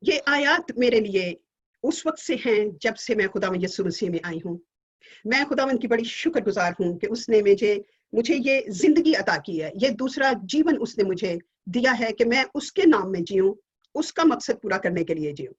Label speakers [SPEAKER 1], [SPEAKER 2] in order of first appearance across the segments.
[SPEAKER 1] ये आयत मेरे लिए उस वक्त से हैं जब से मैं खुदावंद यीशु मसीह में आई हूँ। मैं खुदावंद की बड़ी शुक्रगुजार हूँ कि उसने मुझे ये जिंदगी अता की है, ये दूसरा जीवन उसने मुझे दिया है कि मैं उसके नाम में जीऊं, उसका मकसद पूरा करने के लिए जीऊं।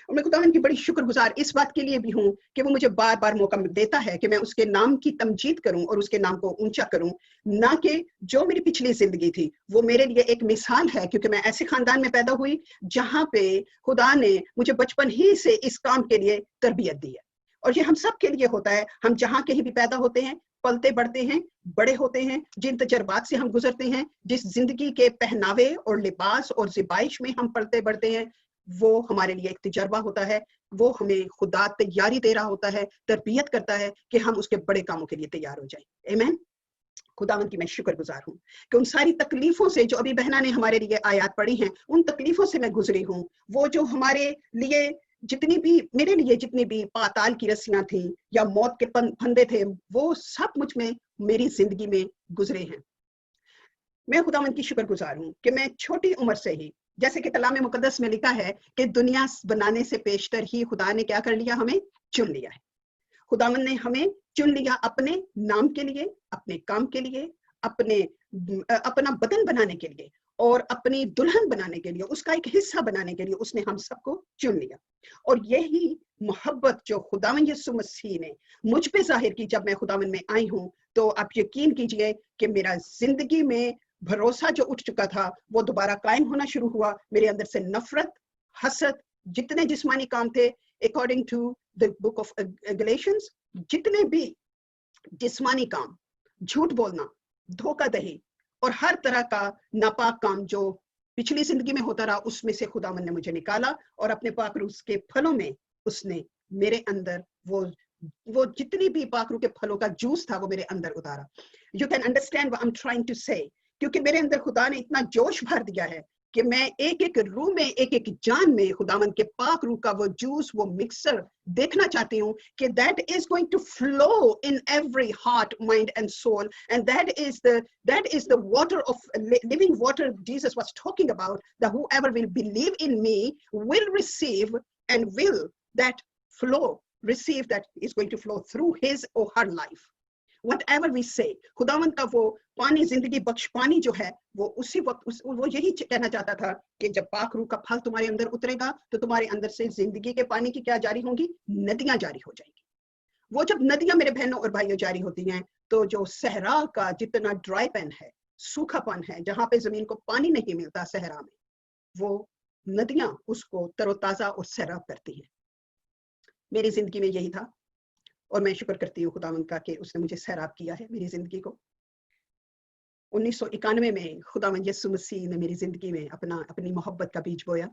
[SPEAKER 1] और मैं खुदावंद की बड़ी शुक्रगुजार इस बात के लिए भी हूँ कि वो मुझे बार बार मौका देता है कि मैं उसके नाम की तमजीद करूं और उसके नाम को ऊंचा करूं, ना कि जो मेरी पिछली जिंदगी थी वो मेरे लिए एक मिसाल है, क्योंकि मैं ऐसे खानदान में पैदा हुई जहां पे खुदा ने मुझे बचपन ही से इस काम के लिए तरबियत दी है। और ये हम सब के लिए होता है, हम जहां कहीं भी पैदा होते हैं, पलते बढ़ते हैं, बड़े होते हैं, जिन तजर्बात से हम गुजरते हैं, जिस जिंदगी के पहनावे और लिबास और ज़िबाइश में हम पलते बढ़ते हैं, वो हमारे लिए एक तजर्बा होता है। वो हमें खुदा तैयारी दे रहा होता है, तरबियत करता है कि हम उसके बड़े कामों के लिए तैयार हो जाएं। आमीन। खुदावंद की मैं शुक्रगुजार हूँ कि उन सारी तकलीफों से जो अभी बहना ने हमारे लिए आयत पढ़ी हैं, उन तकलीफों से मैं गुजरी हूँ। वो जो हमारे लिए मेरे लिए जितनी भी पाताल की रस्सियां थी या मौत के फंदे थे, वो सब मुझ में मेरी जिंदगी में गुजरे हैं। मैं खुदावंद की शुक्रगुजार हूँ कि मैं छोटी उम्र से ही, जैसे कि कलाम मुकद्दस में लिखा है कि दुनिया बनाने से पेशतर ही खुदा ने क्या कर लिया, हमें चुन लिया है। खुदावंद ने हमें चुन लिया अपने नाम के लिए, अपने काम के लिए, अपना बदन बनाने के लिए और अपनी दुल्हन बनाने के लिए, उसका एक हिस्सा बनाने के लिए उसने हम सबको चुन लिया। और यही मोहब्बत जो खुदावंद यीशु मसीह ने मुझ पे जाहिर की जब मैं खुदावंद में आई हूँ, तो आप यकीन कीजिए कि मेरा जिंदगी में भरोसा जो उठ चुका था वो दोबारा कायम होना शुरू हुआ। मेरे अंदर से नफरत, हसद, जितने जिस्मानी काम थे, according to the book of Galatians, जितने भी जिस्मानी काम, झूठ बोलना, धोखाधड़ी और हर तरह का नापाक काम जो पिछली जिंदगी में होता रहा, उसमें से खुदावंद ने मुझे निकाला और अपने पाक रूह के फलों में उसने मेरे अंदर वो जितनी भी पाक रूह के फलों का जूस था वो मेरे अंदर उतारा। You can understand what I am trying to say, क्योंकि मेरे अंदर खुदा ने इतना जोश भर दिया है कि मैं एक एक रूह में, एक एक जान में खुदावंद के पाक रूह का वो जूस, वो मिक्सर देखना चाहती हूँ कि that is going to flow in every heart, mind and soul, and that is the water of living water Jesus was talking about, that whoever will believe in me will receive and will that flow, receive that is going to flow through his or her life. Whatever we say, खुदावंद का वो पानी, जिंदगी बख्श पानी जो है, वो उसी वक्त वो यही कहना चाहता था कि जब पाक रूह का फल तुम्हारे अंदर उतरेगा तो तुम्हारे अंदर से जिंदगी के पानी की क्या जारी होंगी, नदियां जारी हो जाएंगी। वो जब नदियां मेरे बहनों और भाइयों जारी होती हैं, तो जो सहरा का जितना ड्राईपन है, सूखापन है, जहां पे जमीन को पानी नहीं मिलता सहरा में, वो नदियां उसको तरोताजा और सैराब करती हैं। मेरी जिंदगी में यही था और मैं शुक्र करती हूँ खुदावंद का कि उसने मुझे सैराब किया है मेरी जिंदगी को। 1991 में खुदावंद यीशु मसीह ने मेरी जिंदगी में अपनी मोहब्बत का बीज बोया।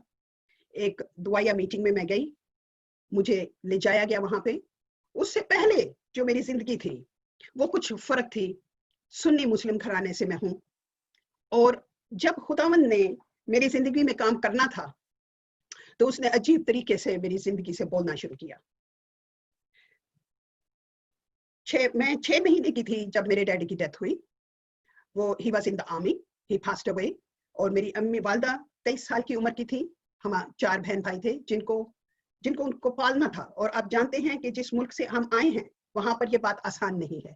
[SPEAKER 1] एक दुआया मीटिंग में मैं गई, मुझे ले जाया गया वहां पे। उससे पहले जो मेरी जिंदगी थी वो कुछ फर्क थी, सुन्नी मुस्लिम घराने से मैं हूं। और जब खुदावंद ने मेरी जिंदगी में काम करना था तो उसने अजीब तरीके से मेरी जिंदगी से बोलना शुरू किया। मैं 6 महीने की थी जब मेरे डैडी की डेथ हुई। वो he was in the army, he passed away. और मेरी अम्मी वालदा 23 साल की उम्र की थी। हम 4 बहन भाई थे जिनको उनको पालना था। और आप जानते हैं कि जिस मुल्क से हम आए हैं वहां पर ये बात आसान नहीं है,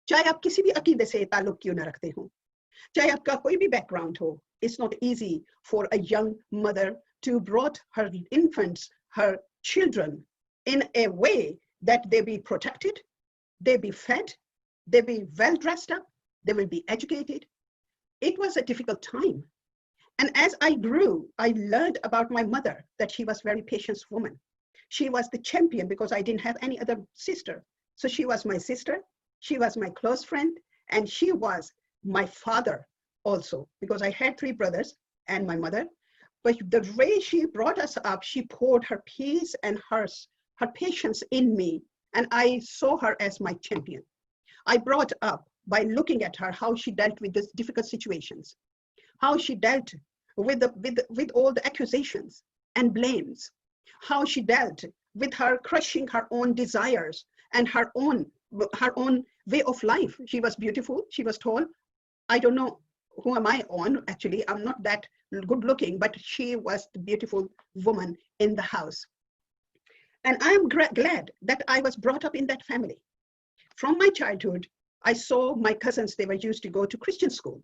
[SPEAKER 1] चाहे आप किसी भी अकीदे से ताल्लुक क्यों न रखते हो, चाहे आपका कोई भी बैकग्राउंड हो। It's not easy for a young mother to brought her infants, her children in a way that they be protected, they be fed, they be well dressed up, they will be educated. It was a difficult time. And as I grew, I learned about my mother, that she was a very patient woman. She was the champion because I didn't have any other sister. So she was my sister, she was my close friend, and she was my father also, because I had 3 brothers and my mother. But the way she brought us up, she poured her peace and her patience in me. And I saw her as my champion. I brought up by looking at her how she dealt with these difficult situations, how she dealt with all the accusations and blames, how she dealt with her crushing her own desires and her own way of life. She was beautiful, she was tall. I don't know who am I on? Actually, I'm not that good looking, but she was the beautiful woman in the house. And I'm glad that I was brought up in that family. From my childhood, I saw my cousins, they were used to go to Christian school.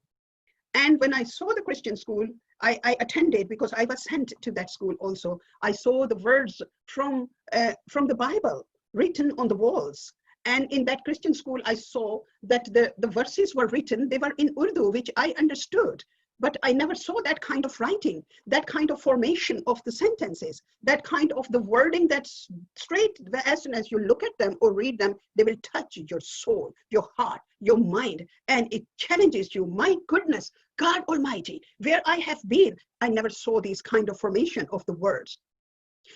[SPEAKER 1] And when I saw the Christian school, I attended because I was sent to that school also. I saw the words from the Bible written on the walls. And in that Christian school, I saw that the verses were written, they were in Urdu, which I understood. But I never saw that kind of writing, that kind of formation of the sentences, that kind of the wording that's straight. As soon as you look at them or read them, they will touch your soul, your heart, your mind, and it challenges you. My goodness, God Almighty, where I have been, I never saw these kind of formation of the words.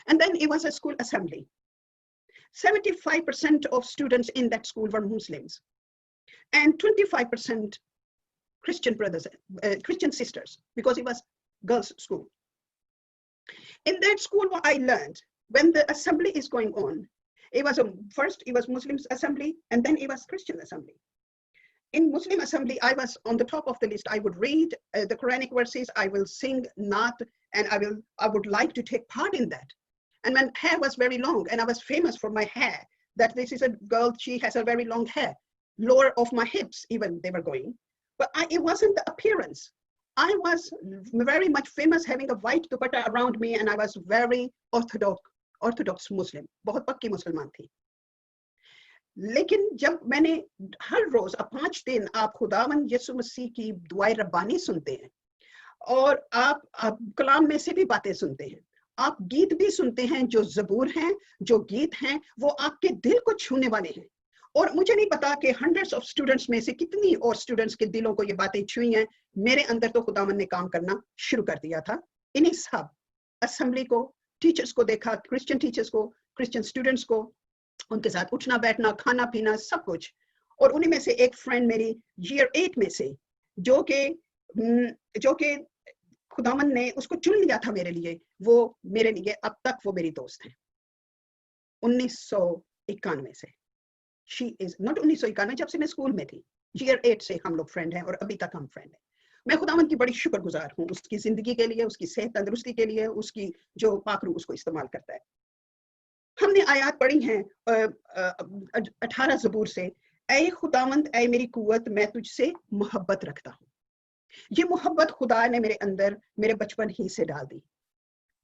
[SPEAKER 1] And then it was a school assembly. 75% of students in that school were Muslims, and 25% Christian brothers, Christian sisters, because it was girls' school. In that school, what I learned, when the assembly is going on, it was first it was Muslims assembly, and then it was Christian assembly. In Muslim assembly, I was on the top of the list. I would read the Quranic verses, I will sing Naat, and I would like to take part in that. And my hair was very long, and I was famous for my hair, that this is a girl, she has a very long hair, lower of my hips even they were going. But it wasn't the appearance. I was very much famous having a white dupatta around me, and I was very orthodox Muslim, बहुत पक्की मुसलमान थी. लेकिन जब मैंने हर रोज 5 दिन आप खुदावन यीशु मसीह की दुआए रब्बानी सुनते हैं, और आप कलाम में से भी बातें सुनते हैं, आप गीत भी सुनते हैं, जो ज़बूर हैं, जो गीत हैं, वो आपके दिल को छूने वाले हैं. और मुझे नहीं पता कि hundreds of students में से कितनी और students के दिलों को ये बातें छुई हैं. मेरे अंदर तो खुदावन ने काम करना शुरू कर दिया था. इन्हीं सब असेंबली को, टीचर्स को देखा, क्रिश्चियन टीचर्स को, क्रिश्चियन स्टूडेंट्स को, उनके साथ उठना बैठना, खाना पीना, सब कुछ. और उन्हीं में से एक फ्रेंड मेरी year 8 में से, जो कि खुदावन ने उसको चुन लिया था मेरे लिए, वो मेरे लिए अब तक वो मेरी दोस्त है. 1991 से. She is not 1991, जब से मैं स्कूल में थी, year 8 से हम लोग फ्रेंड हैं, और अभी तक हम फ्रेंड हैं. मैं खुदावन की बड़ी शुक्रगुजार हूँ उसकी जिंदगी के लिए, उसकी सेहत तंदुरुस्ती के लिए, उसकी जो पाकरू उसको इस्तेमाल करता है. हमने आयात पढ़ी हैं 18 ज़बूर से, ऐ खुदावंद, ऐ मेरी कुव्वत, मैं तुझसे मोहब्बत रखता हूँ. ये मोहब्बत खुदा ने मेरे अंदर मेरे बचपन ही से डाल दी.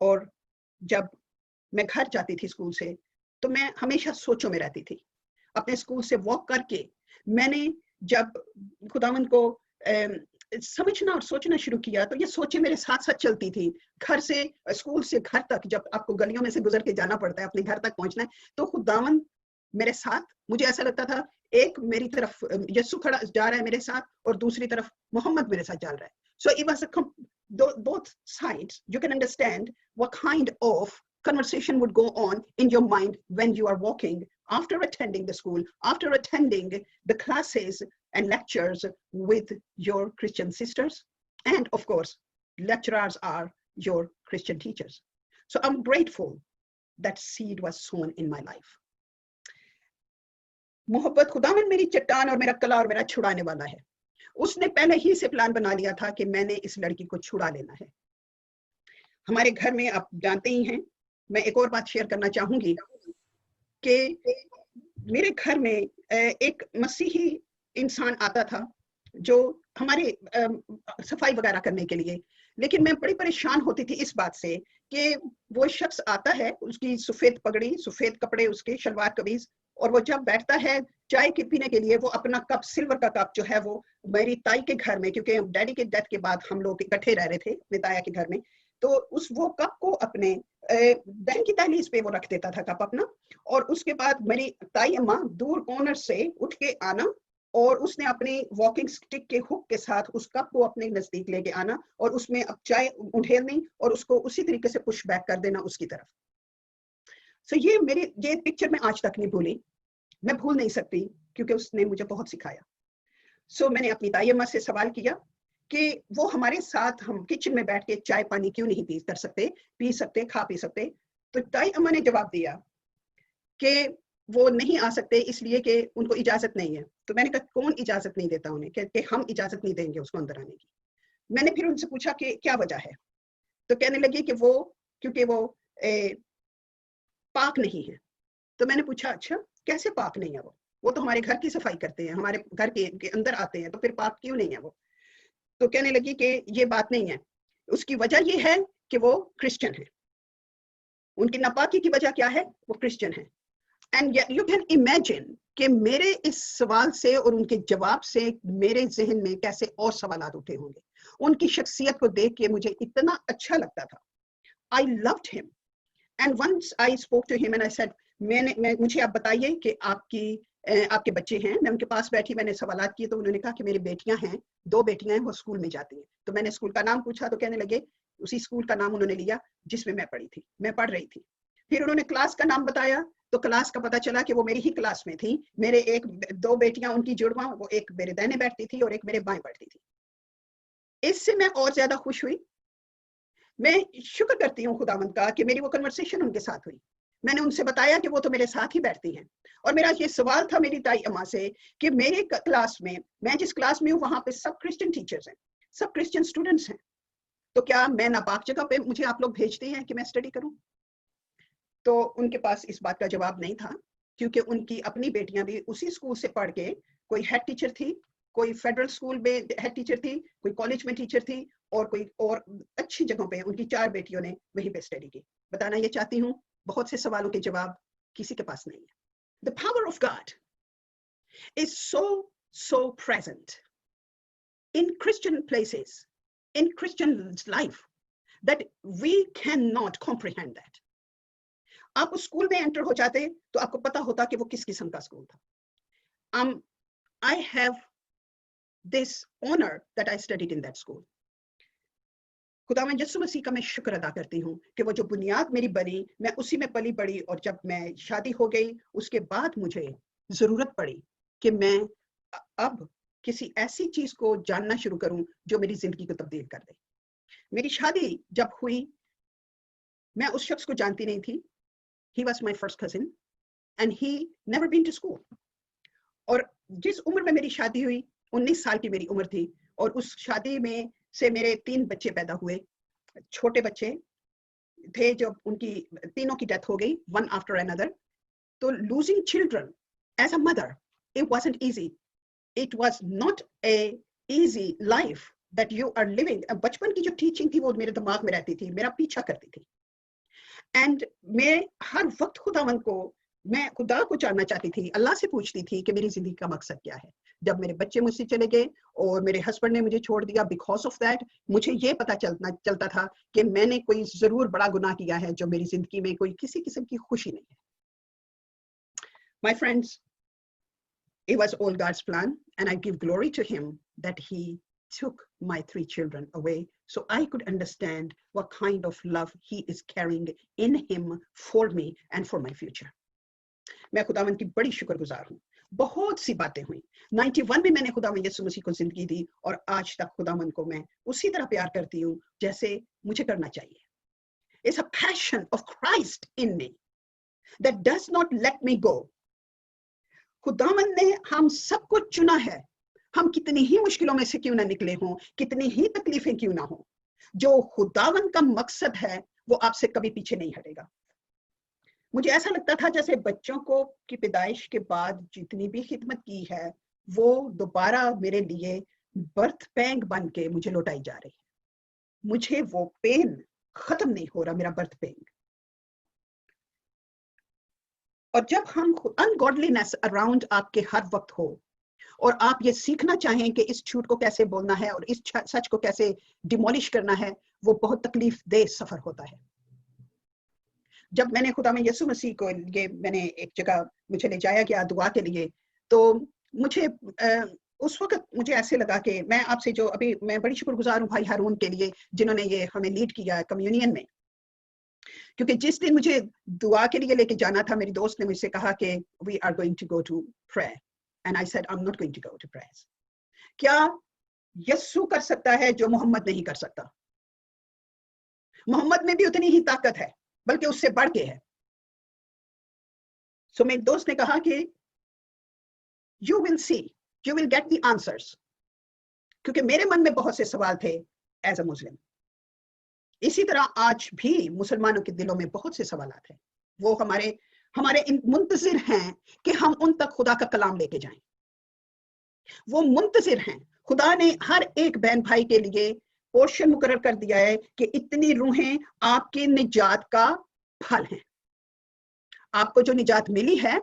[SPEAKER 1] और जब मैं घर जाती थी स्कूल से, तो मैं हमेशा सोचों में रहती थी. अपने स्कूल से वॉक करके मैंने जब खुदावंद को समझना और सोचना शुरू किया, तो ये सोचें मेरे साथ साथ चलती थी. घर से स्कूल से घर तक, जब आपको गलियों में से गुजर के जाना पड़ता है, अपने घर तक पहुंचना है, तो खुदावंद मेरे साथ, मुझे ऐसा लगता था एक मेरी तरफ यीशु खड़ा जा रहा है मेरे साथ, और दूसरी तरफ मोहम्मद मेरे साथ चल रहा है. So it was both sides. You can understand what kind of conversation would go on in your mind when you are walking after attending the school, after attending the classes and lectures with your Christian sisters. And of course, lecturers are your Christian teachers. So I'm grateful that seed was sown in my life. मोहब्बत खुदावन मेरी चट्टान और मेरा कला और मेरा छुड़ाने वाला है. उसने पहले ही से प्लान बना लिया था कि मैंने इस लड़की को छुड़ा लेना है. हमारे घर में आप जानते ही हैं, मैं एक और बात शेयर करना चाहूंगी कि मेरे घर में एक मसीही इंसान आता था जो हमारे सफाई वगैरह करने के लिए. लेकिन मैं बड़ी परेशान होती थी इस बात से कि वो शख्स आता है, उसकी सफेद पगड़ी, सफेद कपड़े, उसके शलवार कमीज, और वो जब बैठता है चाय के पीने के लिए, वो अपना कप, सिल्वर का कप जो है, वो मेरी ताई के घर में, क्योंकि डैडी के डेथ के बाद हम लोग इकट्ठे रह रहे थे अपने ताया के घर में, तो वो कप को अपने बहन की दहलीज पे वो रख देता था कप अपना. और उसके बाद मेरी ताई अम्मा दूर कॉर्नर से उठ के आना, और उसने अपनी वॉकिंग स्टिक के हुक के साथ उस कप को अपने नजदीक लेके आना, और उसमें अब चाय उंडेलनी, और उसको उसी तरीके से पुश बैक कर देना उसकी तरफ. So ये पिक्चर मैं आज तक नहीं भूली, मैं भूल नहीं सकती, क्योंकि उसने मुझे बहुत सिखाया. So मैंने अपनी ताई अम्मा से सवाल किया कि वो हमारे साथ हम किचन में बैठ के चाय पानी क्यों नहीं पी सकते, खा पी सकते. तो ताई अम्मा ने जवाब दिया कि वो नहीं आ सकते इसलिए कि उनको इजाजत नहीं है. तो मैंने कहा कौन इजाजत नहीं देता उन्हें, कि हम इजाजत नहीं देंगे उसको अंदर आने की. میں نے پھر ان سے پوچھا کہ کیا وجہ ہے، تو کہنے لگی کہ وہ کیونکہ وہ پاک نہیں ہے. تو میں نے پوچھا اچھا کیسے پاک نہیں ہے وہ تو ہمارے گھر کی صفائی کرتے ہیں، ہمارے گھر کے اندر آتے ہیں، تو پھر پاک کیوں نہیں ہے وہ؟ تو کہنے لگی کہ یہ بات نہیں ہے، اس کی وجہ یہ ہے کہ وہ کرسچن ہے، ان کی ناپاکی کی وجہ کیا ہے؟ وہ کرسچن ہے. اینڈ یو کین امیجن کہ میرے اس سوال سے اور ان کے جواب سے میرے ذہن میں کیسے اور سوالات اٹھے ہوں گے. ان کی شخصیت کو دیکھ کے مجھے اتنا اچھا لگتا تھا. I loved him. And once I spoke to him and I said, مجھے آپ بتائیے کہ آپ کے بچے ہیں. میں ان کے پاس بیٹھی، میں نے سوالات کیے تو انہوں نے کہا کہ میری بیٹیاں ہیں، 2 بیٹیاں ہیں، وہ اسکول میں جاتی ہیں. تو میں نے اسکول کا نام پوچھا تو کہنے لگے اسی اسکول کا نام انہوں نے لیا جس میں میں پڑھی تھی، میں پڑھ رہی تھی. پھر انہوں نے کلاس کا نام بتایا تو کلاس کا پتا چلا کہ وہ میری ہی کلاس میں تھی. میرے 2 بیٹیاں ان کی جڑواں، وہ ایک میرے دائیں بیٹھتی تھی اور ایک میرے بائیں بیٹھتی تھی. اس سے میں اور زیادہ خوش ہوئی. میں شکر کرتی ہوں خداوند کا کہ میری وہ کنورسیشن ان کے ساتھ ہوئی. میں نے ان سے بتایا کہ وہ تو میرے ساتھ ہی بیٹھتی ہیں. اور میرا یہ سوال تھا میری تائی اماں سے کہ میرے کلاس میں جس کلاس میں ہوں وہاں پہ سب کرسچن ٹیچرز ہیں، سب کرسچن اسٹوڈنٹس ہیں، تو کیا میں ناپاک جگہ پہ مجھے آپ لوگ بھیجتے ہیں کہ میں اسٹڈی کروں؟ تو ان کے پاس اس بات کا جواب نہیں تھا، کیونکہ ان کی اپنی بیٹیاں بھی اسی اسکول سے پڑھ کے کوئی ہیڈ ٹیچر تھی، کوئی فیڈرل اسکول میں ہیڈ ٹیچر تھی، کوئی کالج میں ٹیچر تھی، اور کوئی اور اچھی جگہوں پہ ان کی 4 بیٹیوں نے وہیں پہ اسٹڈی کی. بتانا یہ چاہتی ہوں بہت سے سوالوں کے جواب کسی کے پاس نہیں ہے. The power of God is so present in Christian places, in Christian life, that we cannot comprehend that. آپ اس اسکول میں انٹر ہو جاتے تو آپ کو پتا ہوتا کہ وہ کس قسم کا اسکول تھا. I have this honor that I studied in that school. خداوند یسوع مسیح کا میں شکر ادا کرتی ہوں کہ وہ جو بنیاد میری بنی میں اسی میں پلی بڑی، اور جب میں شادی ہو گئی اس کے بعد مجھے ضرورت پڑی کہ میں اب کسی ایسی چیز کو جاننا شروع کروں جو میری زندگی کو تبدیل کر دے. میری شادی جب ہوئی میں اس شخص کو جانتی نہیں تھی. He was my first cousin and he never been to school. اور جس عمر میں میری شادی ہوئی 19 سال کی میری عمر تھی، اور اس شادی میں سے میرے 3 بچے پیدا ہوئے. چھوٹے بچے تھے جب ان کی تینوں کی ڈیتھ ہو گئی one after another. تو losing children as a mother, it wasn't easy. It was not a easy life that you are living. بچپن کی جو ٹیچنگ تھی وہ میرے دماغ میں رہتی تھی، میرا پیچھا کرتی تھی. اینڈ میں ہر وقت میں خدا کو جاننا چاہتی تھی، اللہ سے پوچھتی تھی کہ میری زندگی کا مقصد کیا ہے. جب میرے بچے مجھ سے چلے گئے اور میرے ہسبینڈ نے مجھے چھوڑ دیا، بیکاز آف دیٹ مجھے یہ پتا چلتا تھا کہ میں نے کوئی ضرور بڑا گناہ کیا ہے جو میری زندگی میں کوئی کسی قسم کی خوشی نہیں ہے. My friends, it was all God's plan and I give glory to him that he took my 3 children away so I could understand what kind of love he is carrying in him for me and for my future. میں خداوند کی بڑی شکر گزار ہوں. بہت سی باتیں ہوئیں. 91 میں نے خداوند یسوع مسیح کو زندگی دی، اور آج تک خداوند کو میں اسی طرح پیار کرتی ہوں جیسے مجھے کرنا چاہیے. It's a passion of Christ in me that does not let me go. خداوند نے ہم سب کو چنا ہے، ہم کتنی ہی مشکلوں میں سے کیوں نہ نکلے ہوں، کتنی ہی تکلیفیں کیوں نہ ہوں، جو خداوند کا مقصد ہے وہ آپ سے کبھی پیچھے نہیں ہٹے گا. مجھے ایسا لگتا تھا جیسے بچوں کو کی پیدائش کے بعد جتنی بھی خدمت کی ہے وہ دوبارہ میرے لیے برتھ پینگ بن کے مجھے لوٹائی جا رہی ہے. مجھے وہ پین ختم نہیں ہو رہا، میرا برتھ پینگ. اور جب ہم انگوڈلینس اراؤنڈ آپ کے ہر وقت ہو اور آپ یہ سیکھنا چاہیں کہ اس جھوٹ کو کیسے بولنا ہے اور اس سچ کو کیسے ڈیمولش کرنا ہے، وہ بہت تکلیف دہ سفر ہوتا ہے. جب میں نے خدا میں یسوع مسیح کو میں نے ایک جگہ مجھے لے جایا گیا دعا کے لیے، تو مجھے اس وقت مجھے ایسے لگا کہ میں آپ سے جو ابھی میں بڑی شکر گزار ہوں بھائی ہارون کے لیے جنہوں نے یہ ہمیں لیڈ کیا کمیونین میں، کیونکہ جس دن مجھے دعا کے لیے لے کے جانا تھا میری دوست نے مجھ سے کہا کہ we are going to go to prayer and I said I'm not going to go to prayer. کیا یسوع کر سکتا ہے جو محمد نہیں کر سکتا؟ محمد میں بھی اتنی ہی طاقت ہے بلکہ اس سے بڑھ کے ہے. سو میرے دوست نے کہا کہ you will see, you will get the answers. کیونکہ میرے من میں بہت سے سوال تھے as a Muslim. इसी तरह आज भी मुसलमानों के दिलों में बहुत से सवालात हैं, वो हमारे मुंतजिर हैं कि हम उन तक खुदा का कलाम लेके जाएं। वो मुंतजिर हैं। खुदा ने हर एक बहन भाई के लिए पोर्शन मुकर्रर कर दिया है कि इतनी रूहें आपकी निजात का फल हैं। आपको जो निजात मिली है,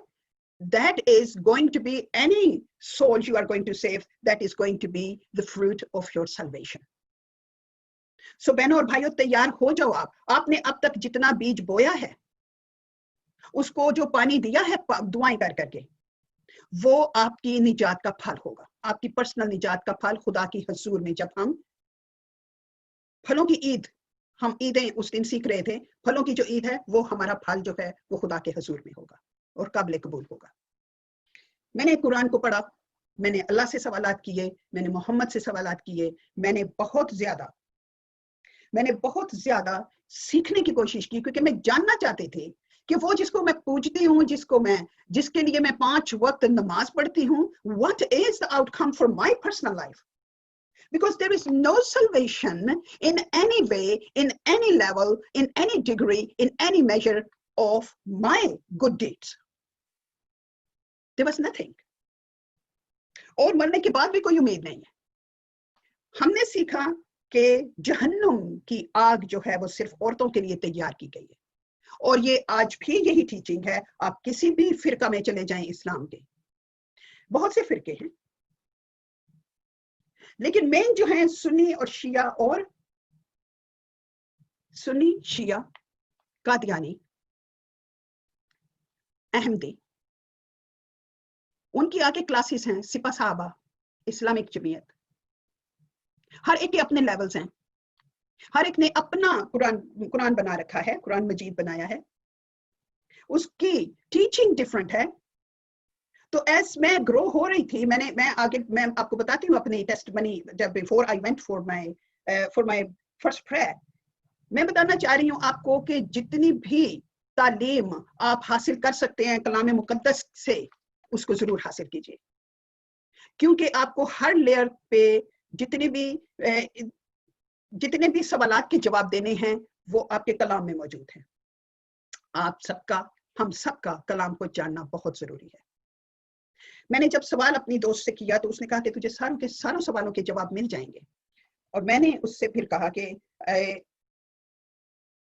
[SPEAKER 1] that is going to be any soul you are going to save, that is going to be the fruit of your salvation. So बहनों और भाइयों, तैयार हो जाओ। आपने अब तक जितना बीज बोया है, उसको जो पानी दिया है दुआएं कर करके, वो आपकी निजात का फल होगा, आपकी पर्सनल निजात का फल खुदा की हजूर में। जब हम फलों की ईद, हम ईदें उस दिन सीख रहे थे, फलों की जो ईद है वो हमारा फल जो है वो खुदा के हजूर में होगा और काबिल कबूल होगा। मैंने कुरान को पढ़ा, मैंने अल्लाह से सवालात किए, मैंने मोहम्मद से सवालात किए, मैंने बहुत ज्यादा सीखने की कोशिश की, क्योंकि मैं जानना चाहती थी कि वो जिसको मैं पूजती हूँ, जिसके लिए मैं 5 वक्त नमाज पढ़ती हूँ, what is the outcome for my personal life? Because there is no salvation in any way, in any level, in any degree, in any measure of my good deeds. There was nothing. और मरने के बाद भी कोई उम्मीद नहीं है। हमने सीखा कि जहन्नुम की आग जो है वो सिर्फ औरतों के लिए तैयार की गई है, और ये आज भी यही टीचिंग है। आप किसी भी फिरका में चले जाएं, इस्लाम के बहुत से फिरके हैं, लेकिन मेन जो है सुन्नी और शिया, और सुन्नी, शिया, कादियानी, अहमदी, उनकी आगे क्लासेस हैं, सिपा साहबा, इस्लामिक जमीयत। हर एक के अपने लेवल्स हैं, हर एक ने अपना कुरान बना रखा है, कुरान मजीद बनाया है, उसकी टीचिंग डिफरेंट है। तो एज मैं ग्रो हो रही थी, मैं आपको बताती हूँ अपनी टेस्टमनी, जब before I went for my first prayer, मैं बताना चाह रही हूँ आपको कि जितनी भी तालीम आप हासिल कर सकते हैं कलाम मुकद्दस से, उसको जरूर हासिल कीजिए, क्योंकि आपको हर लेयर पे जितने भी सवालात के जवाब देने हैं वो आपके कलाम में मौजूद हैं। हम सबका कलाम को जानना बहुत जरूरी है। मैंने जब सवाल अपनी दोस्त से किया तो उसने कहा कि तुझे सारों सवालों के जवाब मिल जाएंगे, और मैंने उससे फिर कहा कि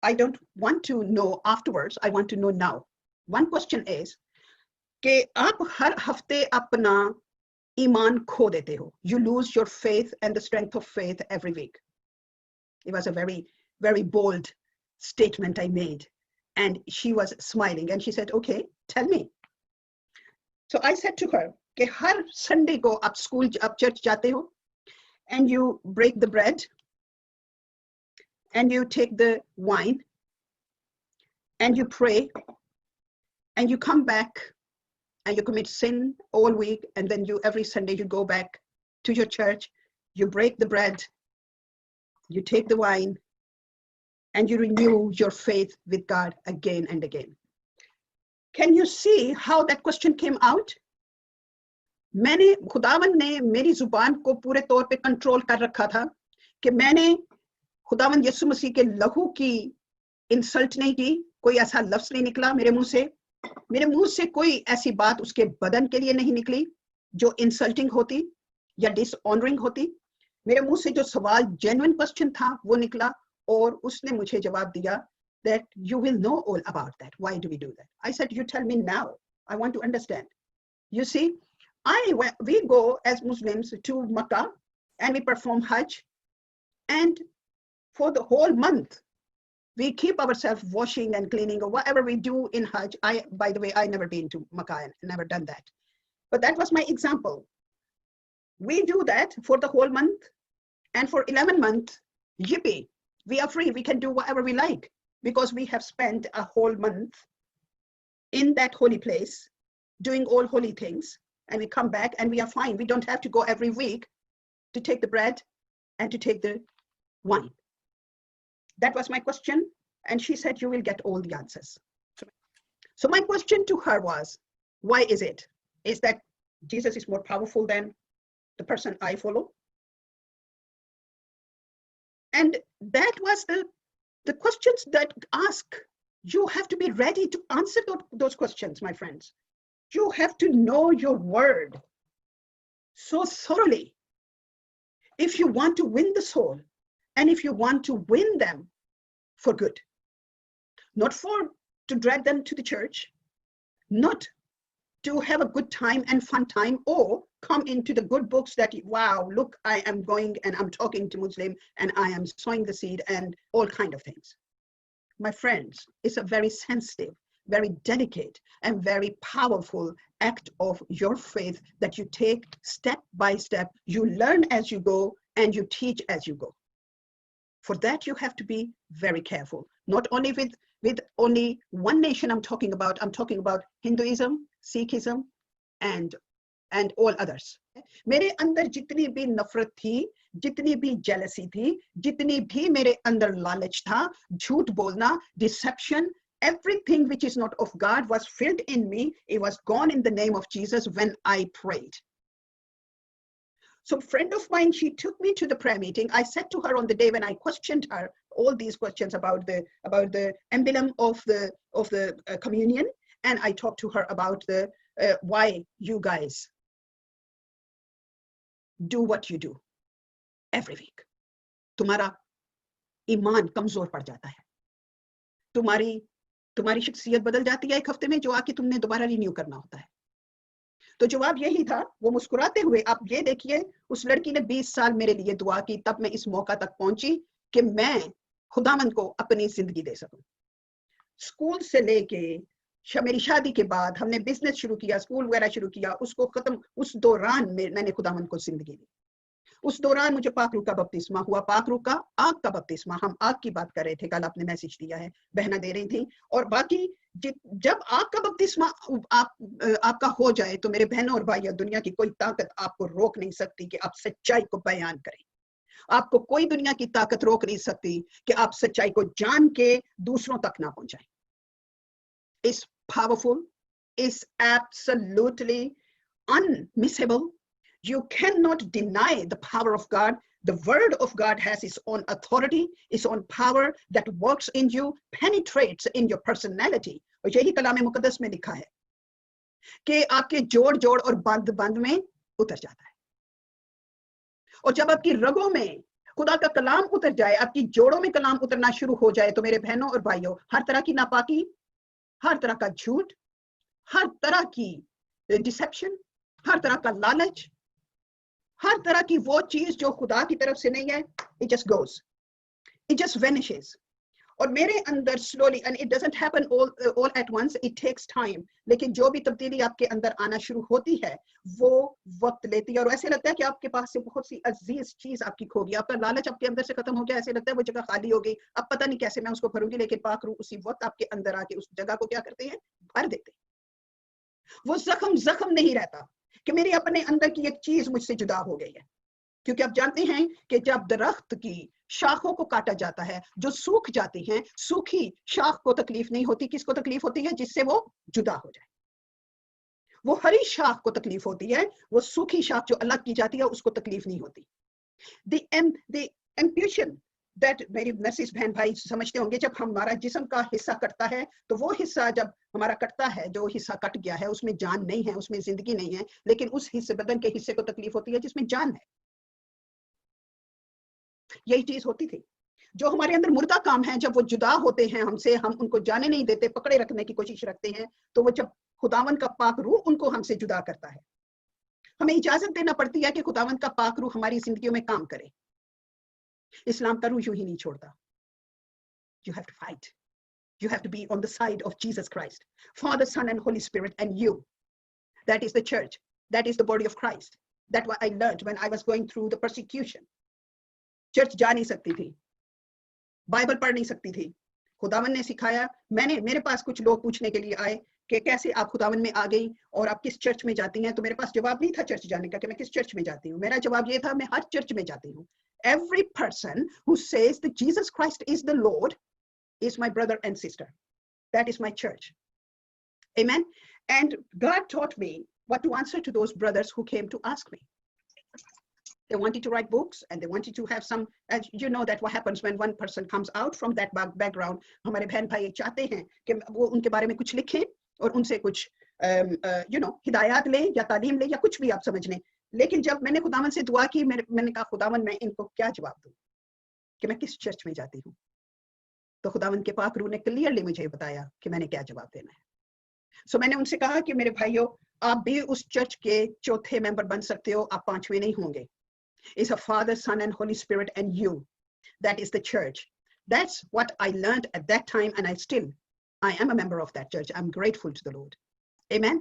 [SPEAKER 1] I don't want to know afterwards, I want to know now. One question is कि आप हर हफ्ते अपना ईमान खो देते हो. You lose your faith and the strength of faith every week. It was a very, very bold statement I made. And she was smiling and she said, okay, tell me. So I said to her, कि हर Sunday को आप church जाते हो, and you break the bread, and you take the wine, and you pray, and you come back, and you commit sin all week, and then every Sunday you go back to your church, you break the bread, you take the wine, and you renew your faith with God again and again. Can you see how that question came out? खुदावन ने मेरी जुबान को पूरे तौर पे control कर रखा था कि मैंने खुदावन यीशु मसीह के लहू की इंसल्ट नहीं की, कोई ऐसा लफ्ज नहीं निकला मेरे मुंह से कोई ऐसी बात उसके बदन के लिए नहीं निकली जो इंसल्टिंग होती या डिसऑनरिंग होती। मेरे मुंह से जो सवाल जेन्युइन क्वेश्चन था वो निकला, और उसने मुझे जवाब दिया that you will know all about that. Why do we do that? I said, you tell me now. I want to understand. You see, we go as Muslims to Makkah and we perform Hajj, and for the whole month we keep ourselves washing and cleaning or whatever we do in Hajj. By the way, I never been to Makkah and never done that, but that was my example. We do that for the whole month, and for 11 months, yippee, we are free. We can do whatever we like because we have spent a whole month in that holy place doing all holy things, and we come back and we are fine. We don't have to go every week to take the bread and to take the wine. That was my question, and she said, you will get all the answers. So my question to her was, why is it? Is that Jesus is more powerful than the person I follow? And that was the questions that ask. You have to be ready to answer those questions, my friends. You have to know your word so thoroughly if you want to win the soul and if you want to win them for good. Not to drag them to the church, not to have a good time and fun time, or come into the good books that, wow, look, I am going and I'm talking to Muslim and I am sowing the seed and all kind of things. My friends, it's a very sensitive, very delicate, and very powerful act of your faith that you take step by step. You learn as you go and you teach as you go. For that, you have to be very careful. Not only with only one nation I'm talking about Hinduism, Sikhism, and all others. मेरे अंदर जितनी भी नफरत थी, जितनी भी jealousy थी, जितनी भी मेरे अंदर लालच था, झूठ बोलना, deception, everything which is not of God was filled in me. It was gone in the name of Jesus when I prayed. So a friend of mine, she took me to the prayer meeting. I said to her on the day when I questioned her all these questions about the emblem of the communion, and I talked to her about the why you guys do what you do every week. तुम्हारा ईमान कमजोर पड़ जाता है, तुम्हारी शख्सियत बदल जाती है एक हफ्ते में, जो आके तुमने दोबारा रिन्यू करना होता है. तो जवाब यही था. वो मुस्कुराते हुए, आप ये देखिए, उस लड़की ने 20 साल मेरे लिए दुआ की, तब मैं इस मौका तक पहुंची कि मैं खुदावंद को अपनी जिंदगी दे सकूं. स्कूल से लेके मेरी शादी के बाद हमने बिजनेस शुरू किया, स्कूल वगैरह शुरू किया, उसको खत्म, उस दौरान मैंने खुदावंद को जिंदगी दी. उस दौरान मुझे पाक रूह का बपतिस्मा हुआ, पाक रूह का आग का बपतिस्मा. हम आग की बात कर रहे थे, कल आपने मैसेज दिया है, बहना दे रही थी. और बाकी जब आग का बपतिस्मा आपका हो जाए तो मेरे बहनों और भाइयों, दुनिया की कोई ताकत आपको रोक नहीं सकती कि आप सच्चाई को बयान करें. आपको कोई दुनिया की ताकत रोक नहीं सकती कि आप सच्चाई को जान के दूसरों तक ना पहुंचाएं. It's powerful, it's absolutely unmissable. You cannot deny the power of God. The word of God has its own authority, its own power that works in you, penetrates in your personality. और यही कलाम मुकद्दस में लिखा है कि आपके जोड़ जोड़ और बंद बंद में उतर जाता है. और जब आपकी रगों में खुदा का कलाम उतर जाए, आपकी जोड़ों में कलाम उतरना शुरू हो जाए, तो मेरे बहनों और भाइयों, हर तरह की नापाकी, हर तरह का झूठ, हर तरह की डिसेप्शन, हर तरह का लालच, हर तरह की वो चीज जो खुदा की तरफ से नहीं है, it just goes, it just vanishes. और मेरे अंदर slowly, and it doesn't happen all at once, it takes time. लेकिन जो भी तब्दीली आपके अंदर आना शुरू होती है, वो वक्त लेती है. और ऐसे लगता है कि आपके पास से बहुत सी अजीज चीज आपकी खो गई, आपका लालच आपके अंदर से खत्म हो गया, ऐसे लगता है वो जगह खाली हो गई, अब पता नहीं कैसे मैं उसको भरूंगी. लेकिन पाक रूह उसी वक्त आपके अंदर आके उस जगह को क्या करते हैं, भर देते हैं. वो जख्म नहीं रहता कि मेरे अपने अंदर की एक चीज मुझसे जुदा हो गई है. क्योंकि आप जानते हैं कि जब दरख्त की शाखों को काटा जाता है, जो सूख जाती हैं, सूखी शाख को तकलीफ नहीं होती. किसको तकलीफ होती है? जिससे वो जुदा हो जाए. वो हरी शाख को तकलीफ होती है, वो सूखी शाख जो अलग की जाती है उसको तकलीफ नहीं होती. The amputation that मेरी नर्सिस बहन भाई समझते होंगे, जब हमारा जिस्म का हिस्सा कटता है, तो वो हिस्सा जब हमारा कटता है, जो हिस्सा कट गया है उसमें जान नहीं है, उसमें जिंदगी नहीं है, लेकिन उस हिस्से, बदन के हिस्से को तकलीफ होती है जिसमें जान है. यही चीज होती थी. जो हमारे अंदर मुर्दा काम है, जब वो जुदा होते हैं हमसे, हम उनको जाने नहीं देते, पकड़े रखने की कोशिश रखते हैं, तो वो जब खुदावंद का पाक रूह उनको हमसे जुदा करता है, हमें इजाजत देना पड़ती है कि खुदावंद का पाक रूह हमारी जिंदगियों में काम करे. इस्लाम का रूह यूं ही नहीं छोड़ता. You have to fight. You have to be on the side of Jesus Christ, Father, Son, and Holy Spirit, and you. That is the church. That is the body of Christ. That's what I learned when I was going through the persecution. Church जा नहीं सकती थी, Bible पढ़ नहीं सकती थी. खुदावन ने सिखाया. मेरे पास कुछ लोग पूछने के लिए आए कि कैसे आप खुदावन में आ गई और आप किस चर्च में जाती हैं. तो मेरे पास जवाब नहीं था चर्च जाने का कि मैं किस चर्च में जाती हूँ. मेरा जवाब ये था, मैं हर चर्च में जाती हूँ. Every person who says that Jesus Christ is the Lord is my brother and sister. That is my church. Amen. And God taught me what to answer to those brothers who came to ask me. They wanted to write books and they wanted to have some, as you know that what happens when one person comes out from that background. हमारे बहन भाई चाहते हैं कि वो उनके बारे में कुछ लिखें और उनसे कुछ हिदायत लें या तालीम लें या कुछ भी आप समझ लें. लेकिन जब मैंने खुदावन से दुआ की, मैंने कहा खुदावन मैं इनको क्या जवाब दूं कि मैं किस चर्च में जाती हूँ. तो खुदावन के पाक रूह ने क्लियरली मुझे बताया कि मैंने क्या जवाब देना है. सो मैंने उनसे कहा कि मेरे भाइयों, आप भी उस चर्च के चौथे मेंबर बन सकते हो, आप पांचवें नहीं होंगे. It's a Father, Son and Holy Spirit and you. That is the church. That's what I learned at that time, and I am a member of that church. I'm grateful to the Lord. Amen.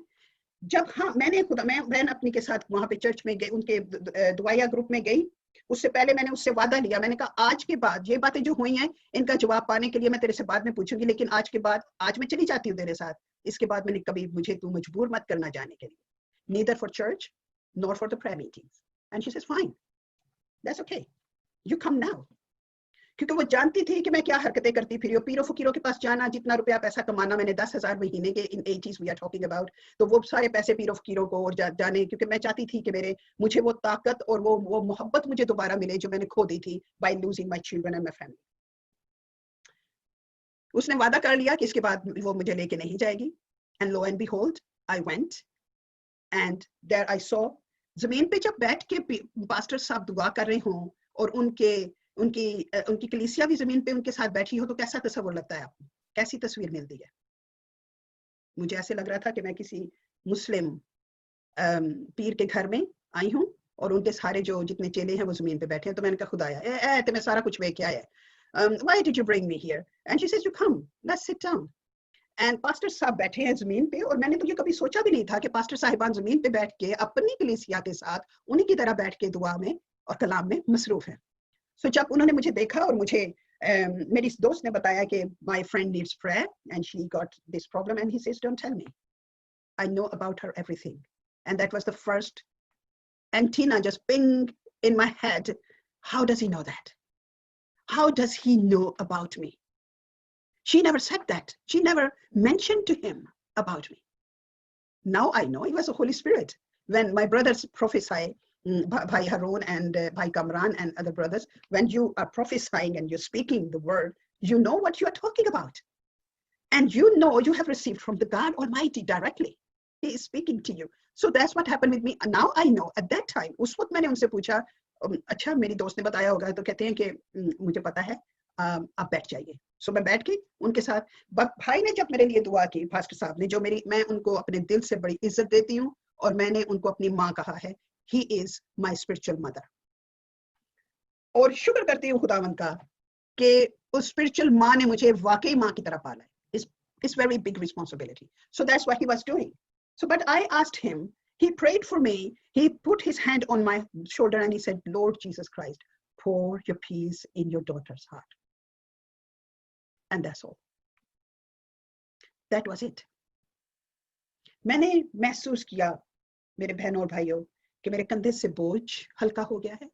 [SPEAKER 1] जब मैं बहन अपनी के साथ वहां पे church में गई, उनके दुआया ग्रुप में गई, उससे पहले मैंने उससे वादा लिया. मैंने कहा आज के बाद ये बातें जो हुई हैं इनका जवाब पाने के लिए मैं तेरे से बाद में पूछूंगी, लेकिन आज के बाद आज मैं चली जाती हूँ तेरे साथ. इसके बाद मैंने कभी मुझे तू मजबूर मत करना जाने के लिए. Neither for church nor for the prayer meetings. And she says fine, that's okay, you come now. क्योंकि वो जानती थी कि मैं क्या हरकतें करती फिर पीरो फकीरों के पास जाना, जितना रुपया पैसा कमाना मैंने 10,000 महीने के in 80s we are talking about, तो वो सारे पैसे पीरो फकीरों को और जाने, क्योंकि मैं चाहती थी कि मुझे वो ताकत और वो मोहब्बत मुझे दोबारा मिले जो मैंने खो दी थी by losing my children and my family. उसने वादा कर लिया कि इसके बाद वो मुझे लेके नहीं जाएगी. And lo and behold, I went and there I saw, जमीन पे जब बैठ के पास्टर साहब दुआ कर रहे हों और उनकी कलीसिया भी जमीन पे उनके साथ बैठी हो, तो कैसा तस्वीर लगता है आपको, कैसी तस्वीर मिलती है. मुझे ऐसे लग रहा था कि मैं किसी मुस्लिम पीर के घर में आई हूँ और उनके सारे जो जितने चेले हैं वो जमीन पे बैठे हैं. तो मैंने कहा खुदाया तुम्हें सारा कुछ वे क्या है, why did you bring me here? And she says, you come, let's sit down. And pastor साहब बैठे हैं जमीन पे, और मैंने तो ये कभी सोचा भी नहीं था कि पास्टर साहिबान जमीन पे बैठ के अपनी कलीसिया के साथ उन्हीं की तरह बैठ के दुआ में और कलाम में मसरूफ हैं. So जब उन्होंने मुझे देखा और मुझे मेरी दोस्त ने बताया कि my friend needs prayer and she got this problem, and he says, don't tell me, I know about her everything. And that was the first antenna just ping in my head. How does he know that? How does he know about me? She never said that. She never mentioned to him about me. Now I know it was the Holy Spirit. When my brothers prophesy, Bhai Harun and Bhai Kamran and other brothers, when you are prophesying and you're speaking the word, you know what you are talking about. And you know you have received from the God Almighty directly. He is speaking to you. So that's what happened with me. And now I know. At that time, उस वक्त मैंने उनसे पूछा, अच्छा मेरी दोस्त ने बताया होगा, तो कहते हैं कि मुझे पता है, आप बैठ जाइए. So मैं बैठ के उनके साथ, भाई ने जब मेरे लिए दुआ की, पास्टर साहब ने, जो मैं उनको अपने दिल से बड़ी इज्जत देती हूँ और मैंने उनको अपनी माँ कहा है. He is my spiritual mother. और शुक्र करती हूँ खुदावंद का कि उस स्पिरिचुअल माँ ने मुझे वाकई माँ की तरह पाला है. It's very big responsibility. So that's what he was doing. So but I asked him, he prayed for me, he put his hand on my shoulder and he said, Lord Jesus Christ, pour your peace in your daughter's heart. And that's all. That was it. मैंने महसूस किया मेरे बहनों और भाइयों कि मेरे कंधे से बोझ हल्का हो गया है,